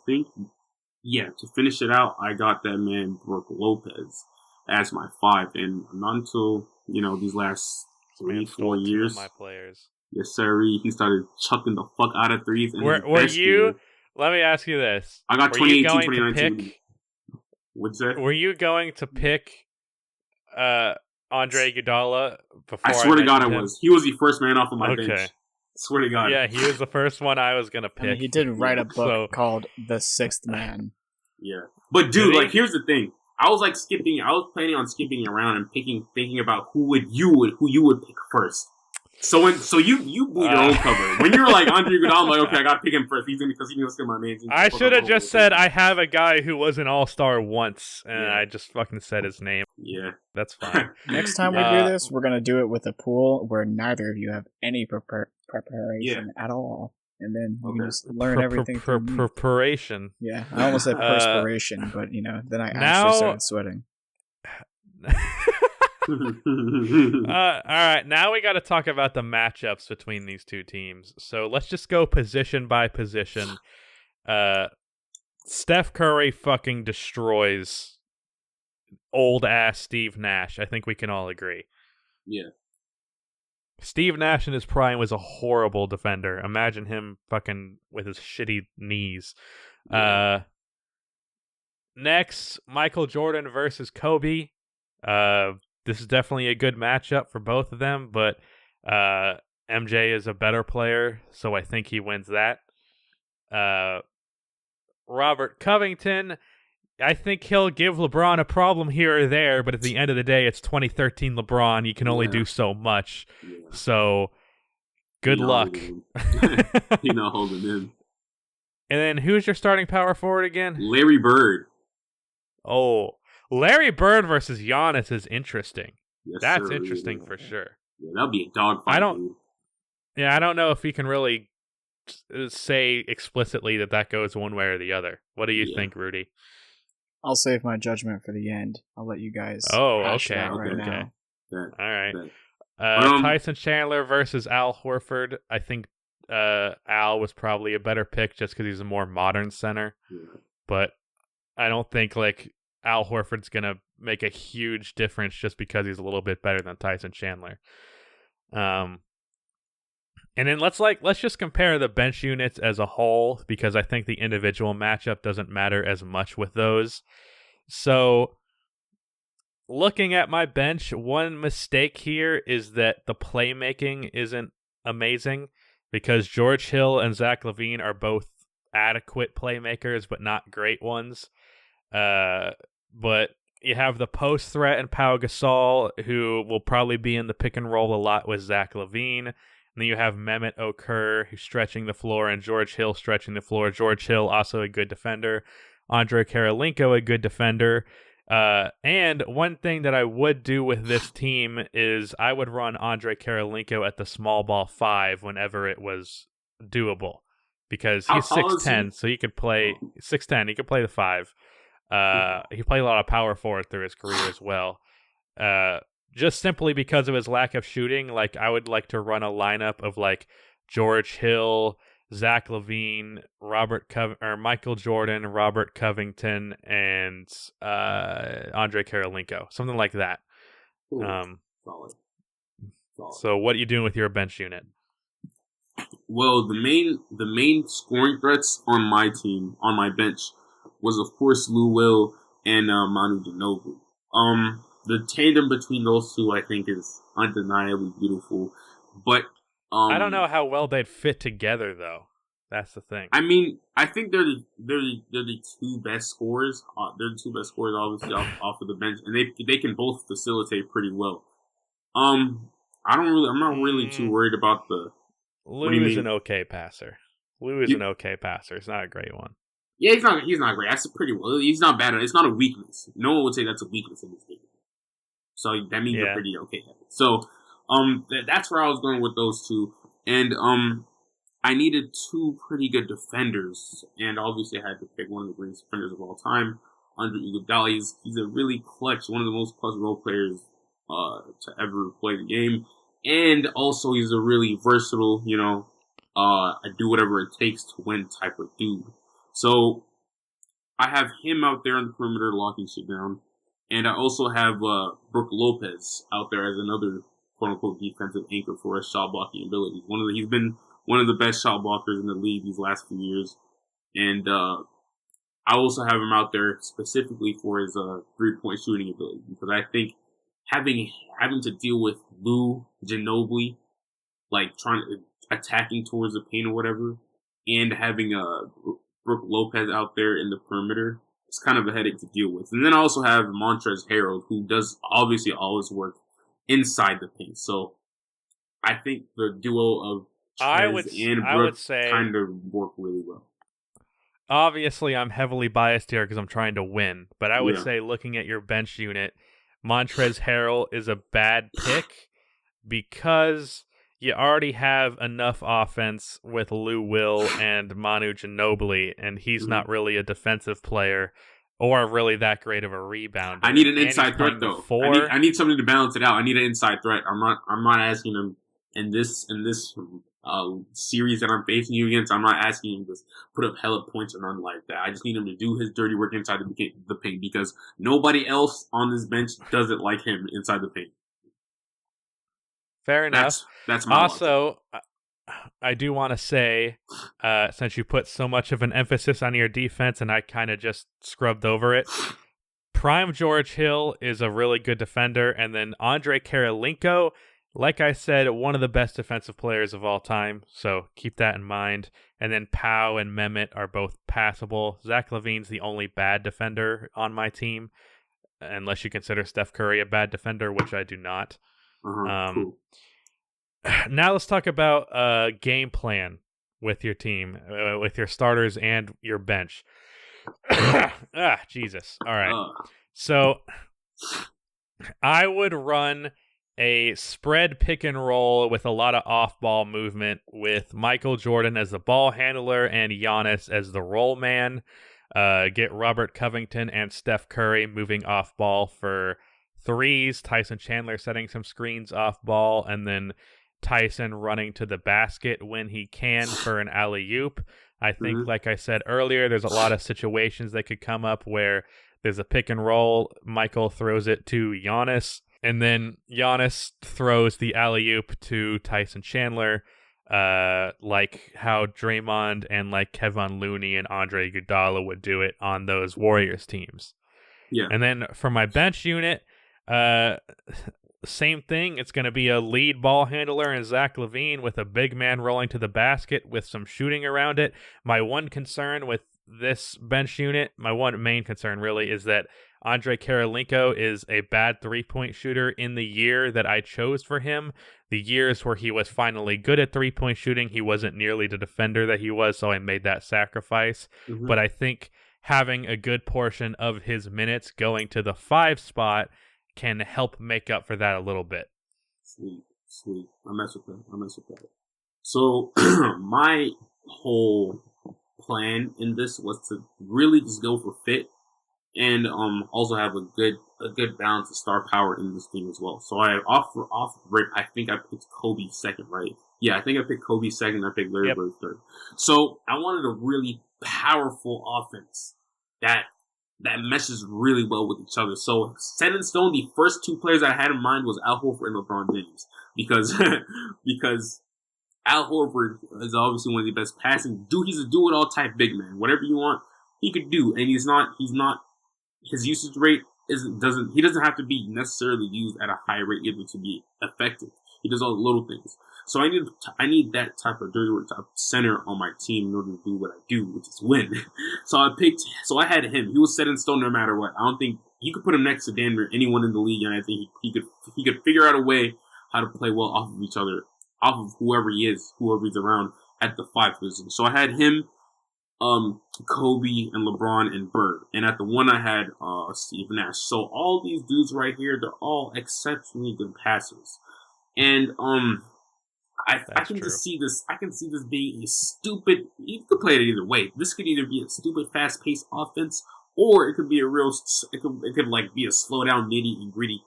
S2: got that man Brook Lopez as my 5, and not until these last 3-4 years,
S1: my players.
S2: Yes, sir. He started chucking the fuck out of threes. And
S1: were you? Year, let me ask you this:
S2: I got 2018, 2019. What's that?
S1: Were you going to pick Andre Iguodala before?
S2: I swear to God, I was. He was the first man off of my bench. Swear to God.
S1: Yeah, he was the first one I was gonna pick.
S3: I mean, he did write a book called The Sixth Man.
S2: Yeah, but dude, here's the thing. I was planning on skipping around and thinking about who you would pick first. So you blew your own cover. When you're like Andre Iguodala, I'm like, okay, I gotta pick him first. He's gonna steal my names.
S1: I should have just said I have a guy who was an all-star once, and I just fucking said his name.
S2: Yeah,
S1: that's fine.
S3: Next time we do this, we're gonna do it with a pool where neither of you have any preparation at all, and then you can just learn everything.
S1: Preparation.
S3: Yeah, I almost said perspiration, but then I actually started sweating.
S1: All right, now we got to talk about the matchups between these two teams. So let's just go position by position. Steph Curry fucking destroys old ass Steve Nash. I think we can all agree.
S2: Yeah.
S1: Steve Nash in his prime was a horrible defender. Imagine him fucking with his shitty knees. Yeah. Next, Michael Jordan versus Kobe. This is definitely a good matchup for both of them, but MJ is a better player, so I think he wins that. Robert Covington, I think he'll give LeBron a problem here or there, but at the end of the day, it's 2013 LeBron. You can only do so much. Yeah. So, good luck.
S2: You're not holding him.
S1: And then who's your starting power forward again?
S2: Larry Bird.
S1: Oh, Larry Bird versus Giannis is interesting.
S2: Yes,
S1: That's interesting for sure.
S2: Yeah, that'll be a dogfight.
S1: I don't know if we can really say explicitly that goes one way or the other. What do you think, Rudy?
S3: I'll save my judgment for the end. I'll let you guys.
S1: Okay.
S3: Now.
S2: Yeah.
S1: All right. Tyson Chandler versus Al Horford. I think Al was probably a better pick just because he's a more modern center. Yeah. But I don't think Al Horford's gonna make a huge difference just because he's a little bit better than Tyson Chandler. And then let's just compare the bench units as a whole because I think the individual matchup doesn't matter as much with those. So looking at my bench, one mistake here is that the playmaking isn't amazing because George Hill and Zach LaVine are both adequate playmakers, but not great ones. But you have the post threat and Pau Gasol, who will probably be in the pick and roll a lot with Zach LaVine. And then you have Mehmet Okur, who's stretching the floor, and George Hill stretching the floor. George Hill, also a good defender. Andre Karolinko, a good defender. And one thing that I would do with this team is I would run Andre Karolinko at the small ball 5 whenever it was doable. Because he's 6'10", so he could play 6'10", he could play the 5. He played a lot of power forward through his career as well. Just simply because of his lack of shooting, like I would like to run a lineup of like George Hill, Zach LaVine, Michael Jordan, Robert Covington, and Andre Karolinko, something like that.
S2: Ooh, solid.
S1: So, what are you doing with your bench unit?
S2: Well, the main scoring threats on my team, on my bench, was of course Lou Will and Manu Ginobili. The tandem between those two, I think, is undeniably beautiful. But
S1: I don't know how well they'd fit together, though. That's the thing.
S2: I mean, I think they're the two best scorers. They're the two best scorers, obviously, off of the bench, and they can both facilitate pretty well. I'm not really too worried about the.
S1: Lou is an okay passer. He's not a great one.
S2: Yeah, he's not great. That's pretty well. He's not bad. It's not a weakness. No one would say that's a weakness in this game. So that means you're pretty okay at it. So, that's where I was going with those two. And, I needed two pretty good defenders. And obviously I had to pick one of the greatest defenders of all time, Andre Iguodala. He's a really clutch, one of the most clutch role players, to ever play the game. And also he's a really versatile, I do whatever it takes to win type of dude. So, I have him out there on the perimeter locking shit down. And I also have Brook Lopez out there as another quote-unquote defensive anchor for his shot blocking abilities. He's been one of the best shot blockers in the league these last few years. And I also have him out there specifically for his 3-point shooting ability. Because I think having to deal with Lou Ginobili, like attacking towards the paint or whatever, and having Brook Lopez out there in the perimeter, it's kind of a headache to deal with. And then I also have Montrezl Harrell, who does obviously always work inside the paint. So I think the duo of Trez and Brook kind of work really well.
S1: Obviously, I'm heavily biased here because I'm trying to win. But I would say, looking at your bench unit, Montrezl Harrell is a bad pick because you already have enough offense with Lou Will and Manu Ginobili, and he's not really a defensive player or really that great of a rebounder.
S2: I need an inside threat, though. I need something to balance it out. I need an inside threat. I'm not asking him in this series that I'm facing you against. I'm not asking him to put up hella points or nothing like that. I just need him to do his dirty work inside the paint because nobody else on this bench does it like him inside the paint.
S1: Fair enough.
S2: That's my
S1: also, I do want to say, since you put so much of an emphasis on your defense and I kind of just scrubbed over it, Prime George Hill is a really good defender, and then Andre Karolinko, like I said, one of the best defensive players of all time, so keep that in mind. And then Pau and Mehmet are both passable. Zach LaVine's the only bad defender on my team, unless you consider Steph Curry a bad defender, which I do not.
S2: Cool.
S1: Now let's talk about game plan with your team, with your starters and your bench. Jesus. All right. So I would run a spread pick and roll with a lot of off-ball movement with Michael Jordan as the ball handler and Giannis as the roll man. Get Robert Covington and Steph Curry moving off-ball for threes, Tyson Chandler setting some screens off ball, and then Tyson running to the basket when he can for an alley-oop. I think, like I said earlier, there's a lot of situations that could come up where there's a pick and roll, Michael throws it to Giannis, and then Giannis throws the alley-oop to Tyson Chandler, like how Draymond and like Kevin Looney and Andre Iguodala would do it on those Warriors teams.
S2: Yeah.
S1: And then for my bench unit, Same thing. It's going to be a lead ball handler in Zach LaVine with a big man rolling to the basket with some shooting around it. My one concern with this bench unit, my one main concern really, is that Andrei Kirilenko is a bad three-point shooter in the year that I chose for him. The years where he was finally good at three-point shooting, he wasn't nearly the defender that he was, so I made that sacrifice. Mm-hmm. But I think having a good portion of his minutes going to the 5 spot can help make up for that a little bit.
S2: Sweet. I mess with that. So my whole plan in this was to really just go for fit and also have a good balance of star power in this team as well. So I off rip, I think I picked Kobe second, right? Yeah, I think I picked Kobe second. I picked Larry Bird third. So I wanted a really powerful offense that meshes really well with each other. So set in stone, the first 2 players I had in mind was Al Horford and LeBron James because Al Horford is obviously one of the best passing. He's a do-it-all type big man. Whatever you want, he could do, and he's not. His usage rate he doesn't have to be necessarily used at a high rate either to be effective. He does all the little things. So I need that type of dirty work type center on my team in order to do what I do, which is win. So I had him. He was set in stone no matter what. I don't think you could put him next to damn near anyone in the league, and I think he could figure out a way how to play well off of each other, off of whoever he's around at the 5 position. So I had him, Kobe and LeBron and Bird. And at the 1 I had Steve Nash. So all these dudes right here, they're all exceptionally good passers. And I can just see this. I can see this being a stupid. You could play it either way. This could either be a stupid, fast-paced offense, or it could be a real. It could like be a slow down, nitty and gritty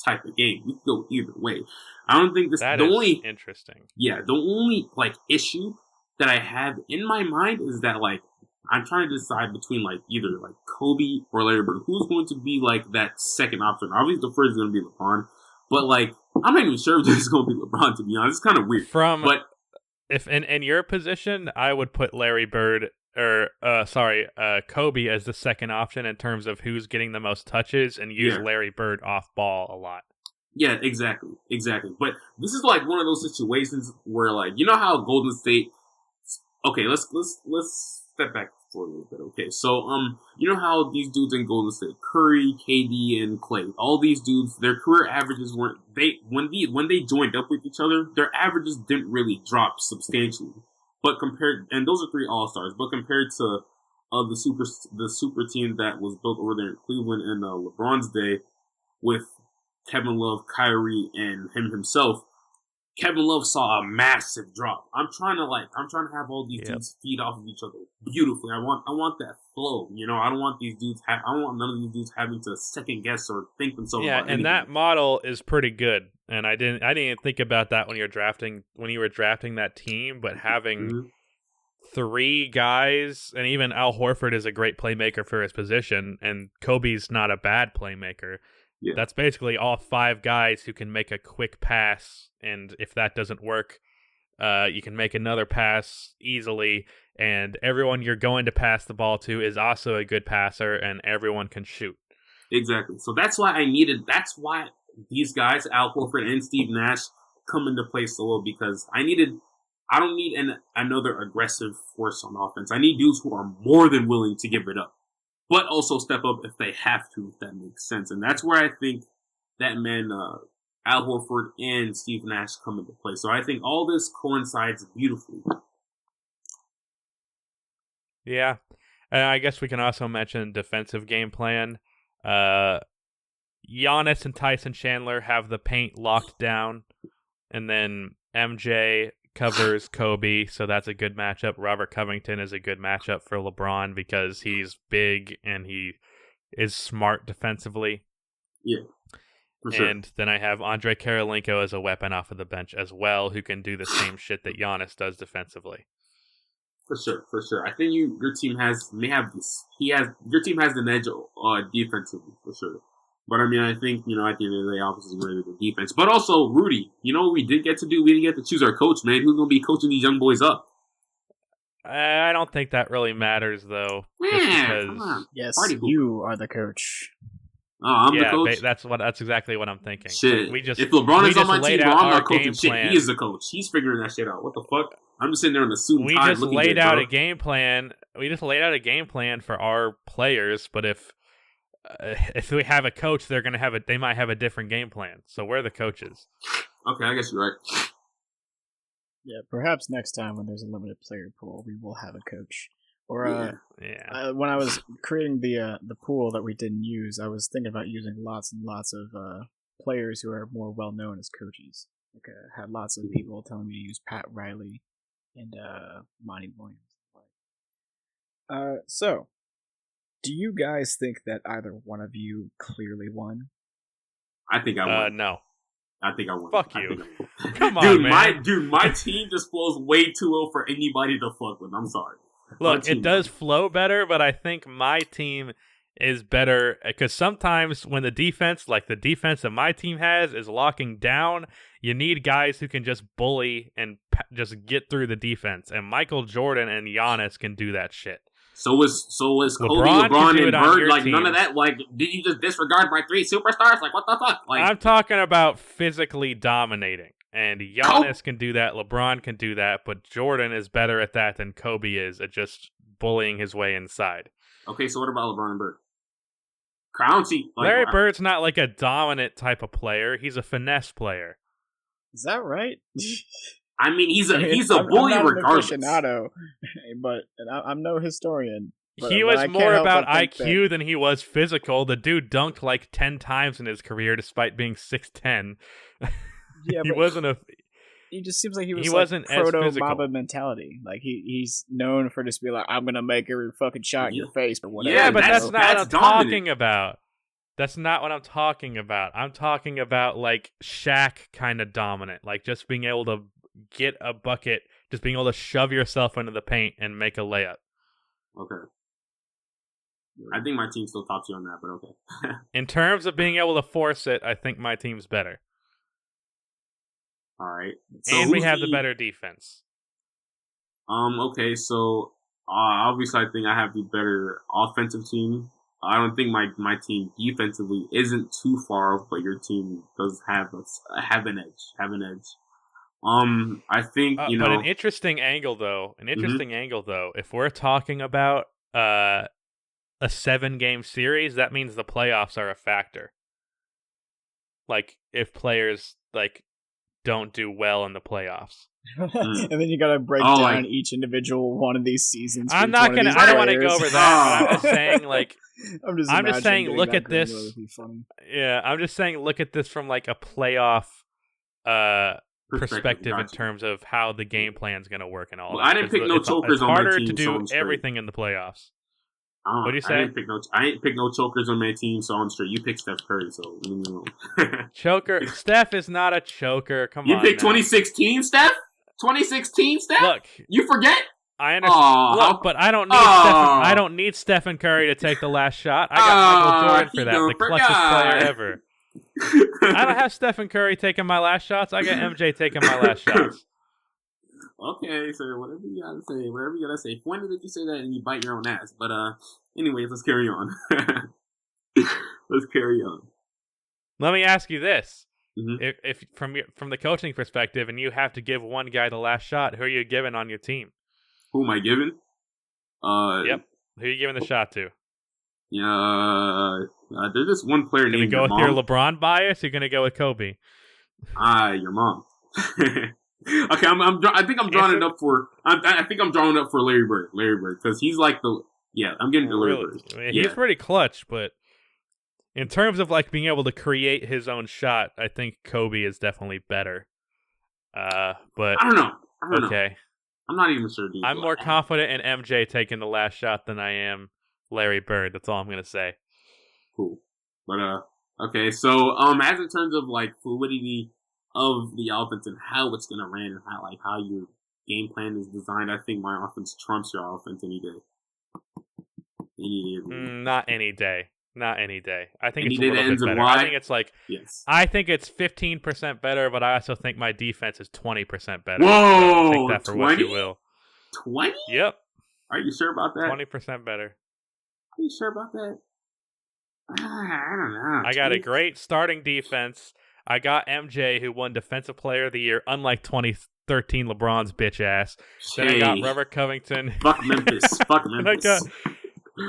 S2: type of game. You could go either way. I don't think this.
S1: That is interesting.
S2: Yeah, the only like issue that I have in my mind is that like I'm trying to decide between like either like Kobe or Larry Bird. Who's going to be like that second option? Obviously, the first is going to be LeBron, but like. I'm not even sure if this is going to be LeBron, to be honest. It's kind of weird.
S1: If in your position, I would put Larry Bird Kobe as the second option in terms of who's getting the most touches and use Larry Bird off ball a lot.
S2: Yeah, exactly. But this is like one of those situations where like, you know how Golden State, okay, let's step back for a little bit. Okay. So, you know how these dudes in Golden State, Curry, KD, and Clay, all these dudes, their career averages when they joined up with each other, their averages didn't really drop substantially. But and those are 3 All-Stars, but compared to the super team that was built over there in Cleveland in LeBron's day with Kevin Love, Kyrie, and him himself, Kevin Love saw a massive drop. I'm trying to have all these dudes feed off of each other beautifully. I want that flow. You know, I don't want none of these dudes having to second guess or think themselves.
S1: Yeah,
S2: about anything.
S1: That model is pretty good. And I didn't think about that when you were drafting that team, but having 3 guys, and even Al Horford is a great playmaker for his position, and Kobe's not a bad playmaker. Yeah. That's basically all 5 guys who can make a quick pass, and if that doesn't work, you can make another pass easily, and everyone you're going to pass the ball to is also a good passer, and everyone can shoot.
S2: Exactly. So that's why these guys, Al Horford and Steve Nash, come into play so well, because I don't need another aggressive force on offense. I need dudes who are more than willing to give it up, but also step up if they have to, if that makes sense. And that's where I think that man, Al Horford and Steve Nash come into play. So I think all this coincides beautifully.
S1: Yeah. And I guess we can also mention defensive game plan. Giannis and Tyson Chandler have the paint locked down. And then MJ covers Kobe, so that's a good matchup. Robert Covington is a good matchup for LeBron because he's big and he is smart defensively.
S2: Yeah, for sure.
S1: And then I have Andrei Kirilenko as a weapon off of the bench as well, who can do the same shit that Giannis does defensively.
S2: For sure. I think your team has an edge defensively, for sure. But I mean, I think, at the end of the day, obviously we're in the defense. But also, Rudy, what we did get to do? We didn't get to choose our coach, man. Who's going to be coaching these young boys up?
S1: I don't think that really matters, though.
S2: Come on.
S3: Yes, you are the coach.
S2: I'm the coach.
S1: That's exactly what I'm thinking.
S2: Shit.
S1: Like
S2: if LeBron is on my team, I'm not coaching shit. He is the coach. He's figuring that shit out. What the fuck? I'm just sitting there in the suit and tie looking good,
S1: We just laid out a game plan for our players, but if we have a coach, they might have a different game plan. So we're the coaches.
S2: Okay, I guess you're right.
S3: Yeah, perhaps next time when there's a limited player pool, we will have a coach. Or when I was creating the pool that we didn't use, I was thinking about using lots and lots of players who are more well known as coaches. Like I had lots of people telling me to use Pat Riley and Monty Williams. So, do you guys think that either one of you clearly won?
S2: I think I won.
S1: No.
S2: I think I won.
S1: Fuck you. Come on, man.
S2: My team just flows way too low for anybody to fuck with. I'm sorry.
S1: Look, it does flow better, but I think my team is better because sometimes when the defense that my team has is locking down, you need guys who can just bully and just get through the defense. And Michael Jordan and Giannis can do that shit.
S2: So is Kobe, LeBron, and Bird. Like team. None of that. Like, did you just disregard my 3 superstars? Like, what the fuck? Like,
S1: I'm talking about physically dominating. And Giannis can do that, LeBron can do that, but Jordan is better at that than Kobe is at just bullying his way inside.
S2: Okay, so what about LeBron and Bird? Like,
S1: Larry Bird's not like a dominant type of player. He's a finesse player.
S3: Is that right?
S2: I mean, he's a bully
S3: I'm not
S2: regardless.
S3: An aficionado, but I'm no historian.
S1: He was more about IQ than he was physical. The dude dunked like 10 times in his career despite being 6'10".
S3: Yeah, he just seems like he wasn't like proto Mamba mentality. Like he's known for just being like, I'm gonna make every fucking shot in your face or whatever.
S1: Yeah, but that's not what I'm talking about. That's not what I'm talking about. I'm talking about like Shaq kind of dominant, like just being able to get a bucket, just being able to shove yourself into the paint and make a layup.
S2: Okay. I think my team still tops you on that, but okay.
S1: In terms of being able to force it, I think my team's better.
S2: All right. So
S1: and we have the better defense.
S2: Okay, so obviously I think I have the better offensive team. I don't think my team defensively isn't too far off, but your team does have an edge. I think
S1: but an interesting angle though. If we're talking about a 7-game series, that means the playoffs are a factor. Like if players like don't do well in the playoffs.
S3: And then you gotta break down each individual one of these seasons.
S1: I don't want to go over that. But I'm just saying, like, I'm just saying, look at this. Yeah, I'm just saying, look at this from like a playoff perspective in terms of how the game plan's gonna work and all.
S2: Well, I didn't pick no chokers on my team.
S1: It's harder to do everything in the playoffs. What do you say?
S2: I didn't pick no chokers on my team, so I'm straight. You picked Steph Curry, so leave me alone.
S1: Choker. Steph is not a choker. Come on.
S2: You picked 2016, Steph? 2016, Steph?
S1: Look,
S2: you forget?
S1: I understand. Look, but I don't need Stephen Curry to take the last shot. I got Michael Jordan for that, the clutchest player ever. I don't have Stephen Curry taking my last shots. I got MJ taking my last shots.
S2: Okay, so whatever you gotta say. When did you say that and you bite your own ass? But anyways, let's carry on. Let
S1: me ask you this: if from the coaching perspective, and you have to give one guy the last shot, who are you giving on your team?
S2: Who am I giving?
S1: Yep. Who are you giving the shot to?
S2: Yeah, there's just one player named.
S1: Gonna go with your LeBron bias? Or you're gonna go with Kobe?
S2: Your mom. Okay, I think I'm drawing it up for. I think I'm drawing up for Larry Bird. Because he's like the. Yeah, I'm getting to Larry Bird.
S1: I mean, he's pretty clutch, but in terms of like being able to create his own shot, I think Kobe is definitely better. But
S2: I don't know.
S1: Okay,
S2: I'm not even sure.
S1: I'm more confident in MJ taking the last shot than I am Larry Bird. That's all I'm gonna say.
S2: Cool, but okay. So as in terms of like fluidity of the offense and how it's gonna run and how your game plan is designed, I think my offense trumps your offense any day.
S1: Not any day. I think it's a little bit better. I think it's like I think it's 15% better, but I also think my defense is 20% better.
S2: Whoa!
S1: So take that for 20? What you will.
S2: 20?
S1: Yep.
S2: Are you sure about that?
S1: 20% better.
S2: Are you sure about that? I don't know.
S1: I got a great starting defense. I got MJ, who won Defensive Player of the Year, unlike 2013 LeBron's bitch ass. Then I got Robert Covington.
S2: Fuck Memphis. Fuck Memphis.
S1: I got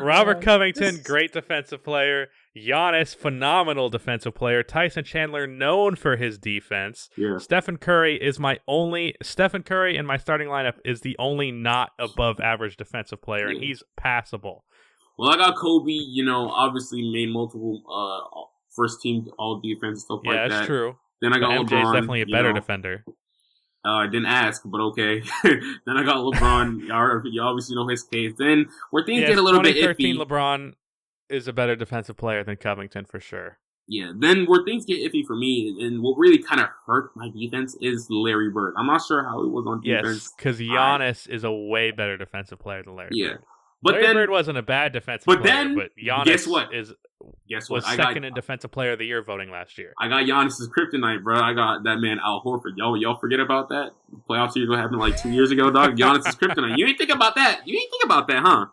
S1: Robert Covington, great defensive player. Giannis, phenomenal defensive player. Tyson Chandler, known for his defense.
S2: Yeah.
S1: Stephen Curry in my starting lineup is the only not above average defensive player, and he's passable.
S2: Well, I got Kobe, obviously made multiple first team all defense stuff like that.
S1: Yeah, that's true.
S2: Then I got
S1: MJ
S2: LeBron.
S1: is definitely a better defender.
S2: I didn't ask, but okay. Then I got LeBron. You obviously know his case. Then where things get a little bit iffy.
S1: 2013 LeBron is a better defensive player than Covington for sure.
S2: Yeah, then where things get iffy for me, and what really kind of hurt my defense is Larry Bird. I'm not sure how he was on defense.
S1: Yes, because Giannis is a way better defensive player than Larry Bird.
S2: But
S1: Larry Bird wasn't a bad defensive player, but Giannis was second in Defensive Player of the Year voting last year.
S2: I got Giannis's kryptonite, bro. I got that man Al Horford. Y'all forget about that? Playoff series what happened like 2 years ago, dog. Giannis's kryptonite. You ain't think about that. Huh?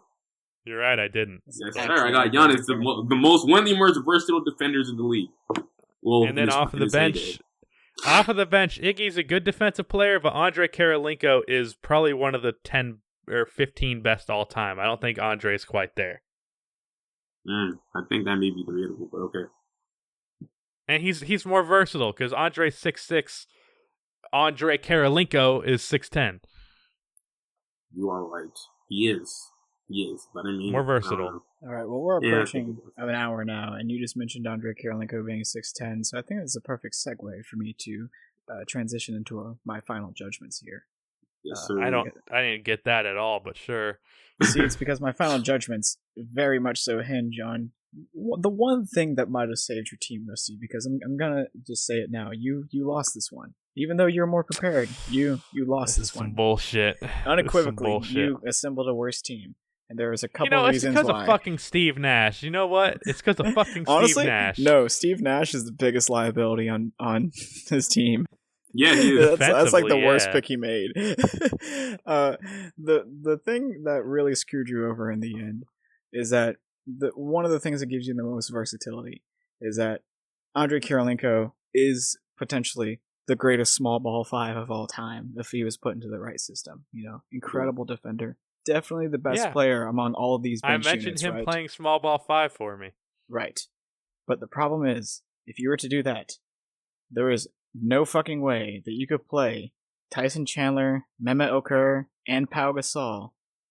S1: You're right, I didn't.
S2: Yes, sir. I got Giannis, one of the most versatile defenders in the league. Well,
S1: and then off of the bench, Iggy's a good defensive player, but Andre Karolinko is probably one of the 10 or 15 best all time. I don't think Andre's quite there.
S2: I think that may be debatable, but okay.
S1: And he's more versatile because Andre's 6'6". Andre Karolinko is 6'10".
S2: You are right. He is. But I mean,
S1: more versatile.
S3: All right. Well, we're approaching an hour now, and you just mentioned Andre Karolinko being 6'10", so I think it's a perfect segue for me to transition into my final judgments here.
S2: Yes, sir.
S1: I didn't get that at all, but sure.
S3: See, it's because my final judgments very much so hinge on the one thing that might have saved your team, Rusty. Because I'm gonna just say it now. You lost this one, even though you're more prepared. You lost this one.
S1: Some bullshit.
S3: Unequivocally, you assembled a worse team, and there was a couple reasons why.
S1: It's because of fucking Steve Nash. You know what? It's because of fucking
S3: Honestly,
S1: Steve Nash.
S3: No, Steve Nash is the biggest liability on his team.
S2: Yeah, he is.
S3: That's like the worst pick he made. The thing that really screwed you over in the end is that one of the things that gives you the most versatility is that Andre Karolinko is potentially the greatest small ball five of all time if he was put into the right system. Incredible defender, definitely the best player among all of these bench units. I mentioned him
S1: playing small ball five for me.
S3: Right, but the problem is if you were to do that, there is no fucking way that you could play Tyson Chandler, Mehmet Okur, and Pau Gasol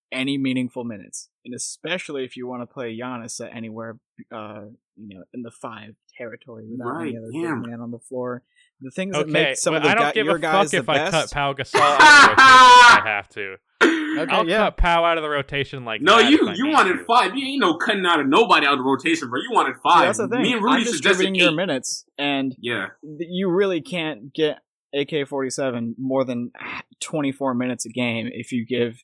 S3: any meaningful minutes. And especially if you want to play Giannis at anywhere, in the 5 territory without any other big man on the floor. The things that make some of your guys the best.
S1: I cut Pau Gasol out of the rotation if I have to.
S3: Okay,
S1: I'll cut Pau out of the rotation like
S2: no,
S1: that.
S2: you wanted 5. You ain't no cutting out of nobody out of the rotation, bro. You wanted 5.
S3: Yeah, that's the thing.
S2: Me and Rudy
S3: I'm distributing your minutes, and you really can't get AK-47 more than 24 minutes a game if you give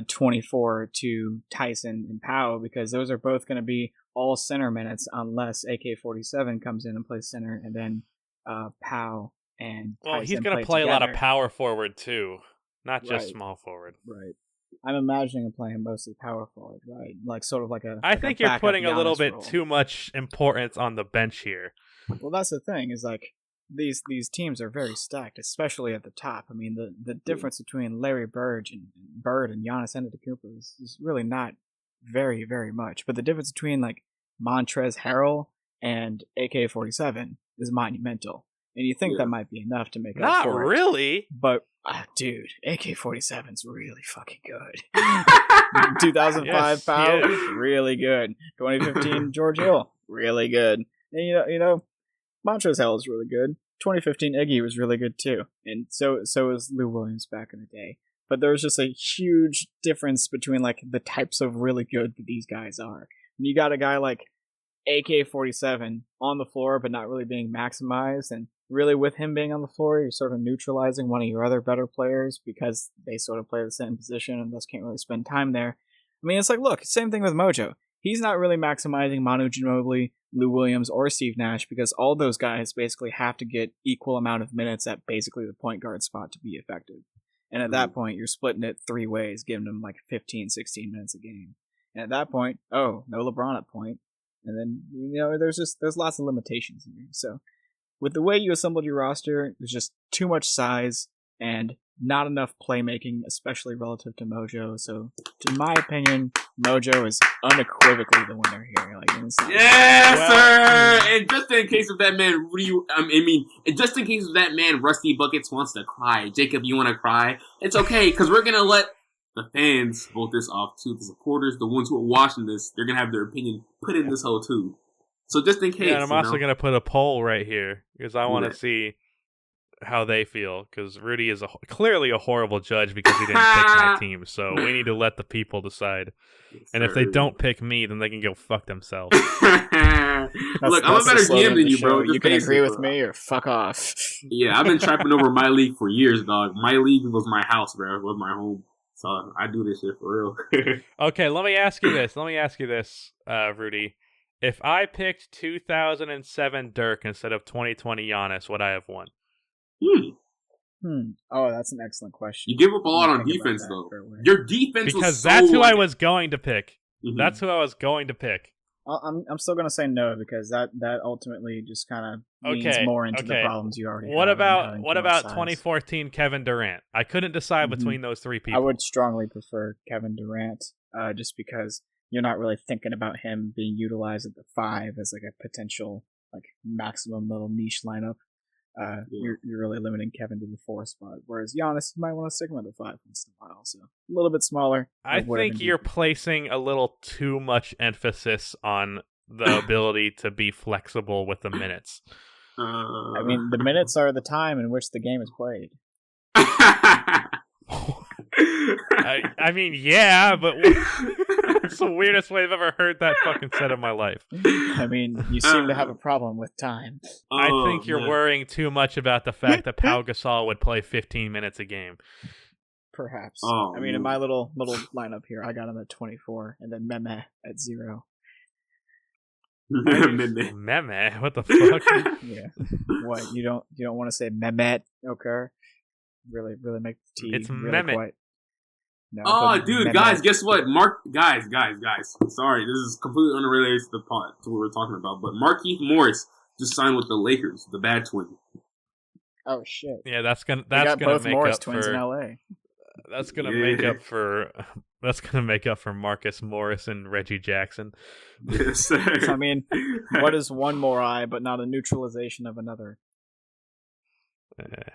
S3: 24 to Tyson and Pau, because those are both going to be all center minutes unless AK-47 comes in and plays center, and then Pau and Tyson
S1: he's going to play a lot of power forward too. Not just small forward.
S3: Right. I'm imagining him playing mostly power forward, right? Like sort of like a.
S1: I think you're putting a little bit
S3: role.
S1: too much importance on the bench here.
S3: Well, that's the thing. Is like these teams are very stacked, especially at the top. I mean, the difference between Larry Bird and Giannis Antetokounmpo is really not very, very much. But the difference between like Montrezl Harrell and AK-47 is monumental. And you think that might be enough to make up for it.
S1: Not really.
S3: But, dude, AK-47's really fucking good. 2005 Pau, really good. 2015 George Hill, really good. And, Montrezl Harrell is really good. 2015 Iggy was really good, too. And so was Lou Williams back in the day. But there was just a huge difference between, like, the types of really good that these guys are. And you got a guy like AK-47 on the floor but not really being maximized, and really with him being on the floor you're sort of neutralizing one of your other better players because they sort of play the same position and thus can't really spend time there. I mean, it's like, look, same thing with Mojo. He's not really maximizing Manu Ginobili, Lou Williams, or Steve Nash because all those guys basically have to get equal amount of minutes at basically the point guard spot to be effective. And at that point you're splitting it 3 ways, giving them like 15, 16 minutes a game. And at that point, no LeBron at point. And then, there's lots of limitations here. So with the way you assembled your roster, there's just too much size and not enough playmaking, especially relative to Mojo. So, in my opinion, Mojo is unequivocally the winner here.
S2: Sir! And just in case of that man, just in case of that man, Rusty Buckets wants to cry. Jacob, you want to cry? It's okay, because we're going to let the fans vote this off too. The supporters, the ones who are watching this, they're going to have their opinion put in this hole too. So just in case.
S1: Yeah, and I'm also going to put a poll right here because I want to see how they feel, because Rudy is clearly a horrible judge because he didn't pick my team. So we need to let the people decide. Yes, and if they don't pick me, then they can go fuck themselves.
S2: Look, I'm a better GM than you, bro.
S3: You can agree with me or fuck off.
S2: Yeah, I've been trapping over my league for years, dog. My league was my house, bro. It was my home. So I do this shit for real.
S1: Okay, let me ask you this, Rudy. If I picked 2007 Dirk instead of 2020 Giannis, would I have won?
S3: Oh, that's an excellent question.
S2: You give up a lot on defense, though. Your defense
S1: because that's who I was going to pick. Mm-hmm. That's who I was going to pick.
S3: I'm still going to say no, because that ultimately just kind of leans more into the problems you already have.
S1: What about 2014 Kevin Durant? I couldn't decide between those three people.
S3: I would strongly prefer Kevin Durant, just because you're not really thinking about him being utilized at the 5 as like a potential maximum little niche lineup. You're really limiting Kevin to the 4 spot, whereas Giannis, you might want to stick him at the 5 once in a while, so a little bit smaller.
S1: I think you're placing a little too much emphasis on the ability to be flexible with the minutes.
S3: I mean, the minutes are the time in which the game is played.
S1: I mean, yeah, but it's the weirdest way I've ever heard that fucking said in my life.
S3: I mean, you seem to have a problem with time.
S1: I think you're worrying too much about the fact that Pau Gasol would play 15 minutes a game.
S3: Perhaps. I mean, in my little lineup here, I got him at 24, and then Meme at 0.
S1: Meme? What the fuck?
S3: Yeah. What, you don't want to say Mehmet? Okay. Really make the T.
S1: It's
S3: really
S1: Mehmet.
S3: Quite.
S2: No, dude, guys, guess what? Guys. Sorry, this is completely unrelated to what we're talking about, but Markieff Morris just signed with the Lakers, the bad twin.
S3: Oh shit!
S1: Yeah, that's gonna
S3: both
S1: make
S3: Morris
S1: up
S3: twins
S1: for.
S3: In LA.
S1: That's gonna make up for. That's gonna make up for Marcus Morris and Reggie Jackson.
S2: Yes,
S3: I mean, what is one more eye but not a neutralization of another?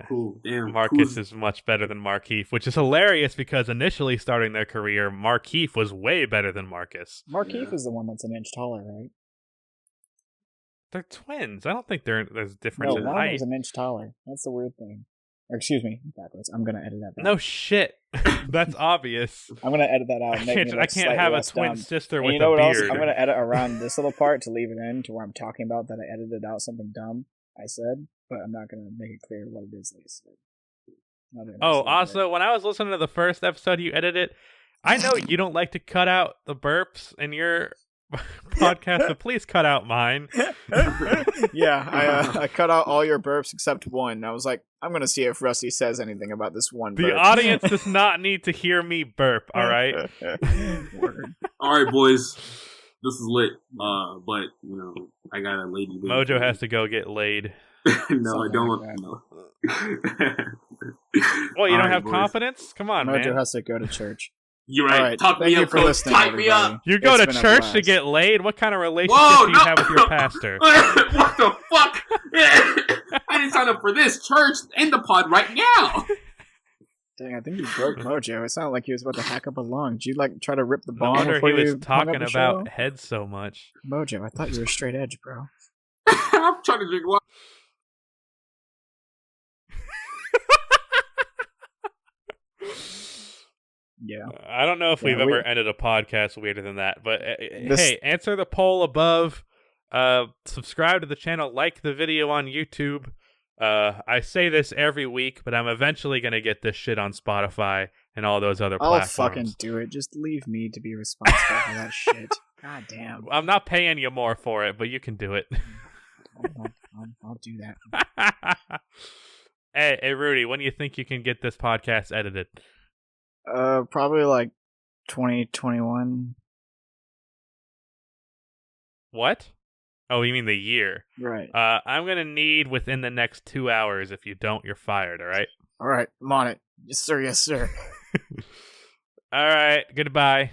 S2: Cool. Damn.
S1: Marcus is much better than Markieff, which is hilarious because initially starting their career, Markieff was way better than Marcus.
S3: Markieff is the one that's an inch taller, right?
S1: They're twins. I don't think there's a difference in height.
S3: No, one is an inch taller. That's the weird thing. Or excuse me, backwards. I'm gonna edit that.
S1: No shit. That's obvious.
S3: I'm gonna edit that out.
S1: I can't have a twin sister with
S3: you know
S1: a
S3: what
S1: beard.
S3: Else? I'm gonna edit around this little part to leave it in to where I'm talking about that I edited out something dumb I said, but I'm not gonna make it clear what it is that I said.
S1: Oh, also, when I was listening to the first episode you edited, I know you don't like to cut out the burps in your podcast, so please cut out mine.
S3: Yeah, I cut out all your burps except one. I was like, I'm gonna see if Rusty says anything about this one burp.
S1: The audience does not need to hear me burp, alright?
S2: Alright, boys. This is lit. But, I got a lady.
S1: Mojo has to go get laid.
S2: No, I don't. No.
S1: Well, you don't have confidence? Come on,
S3: Mojo
S1: man.
S3: has to go to church.
S2: You're right.
S3: Right.
S2: Talk me up,
S3: for listening.
S2: Type me up.
S1: You go to church to get laid? What kind of relationship do you have with your pastor?
S2: What the fuck? I didn't sign up for this. Church, end the pod right now.
S3: Dang, I think you broke Mojo. It sounded like he was about to hack up a lung. Did you try to rip the ball?
S1: No wonder
S3: before
S1: he was
S3: you
S1: talking
S3: hung up the
S1: about
S3: show?
S1: heads so much.
S3: Mojo, I thought you were straight edge, bro.
S2: I'm trying to drink water.
S3: Yeah.
S1: I don't know if we've ever ended a podcast weirder than that, but hey, answer the poll above. Subscribe to the channel, like the video on YouTube. I say this every week, but I'm eventually going to get this shit on Spotify and all those other platforms.
S3: I'll fucking do it. Just leave me to be responsible for that shit. God damn.
S1: I'm not paying you more for it, but you can do it.
S3: I'll do that.
S1: Hey, Rudy, when do you think you can get this podcast edited?
S3: Probably 2021.
S1: What? Oh, you mean the year?
S3: Right.
S1: I'm gonna need within the next 2 hours. If you don't, you're fired. All right.
S3: All right. I'm on it. Yes, sir. Yes, sir.
S1: All right. Goodbye.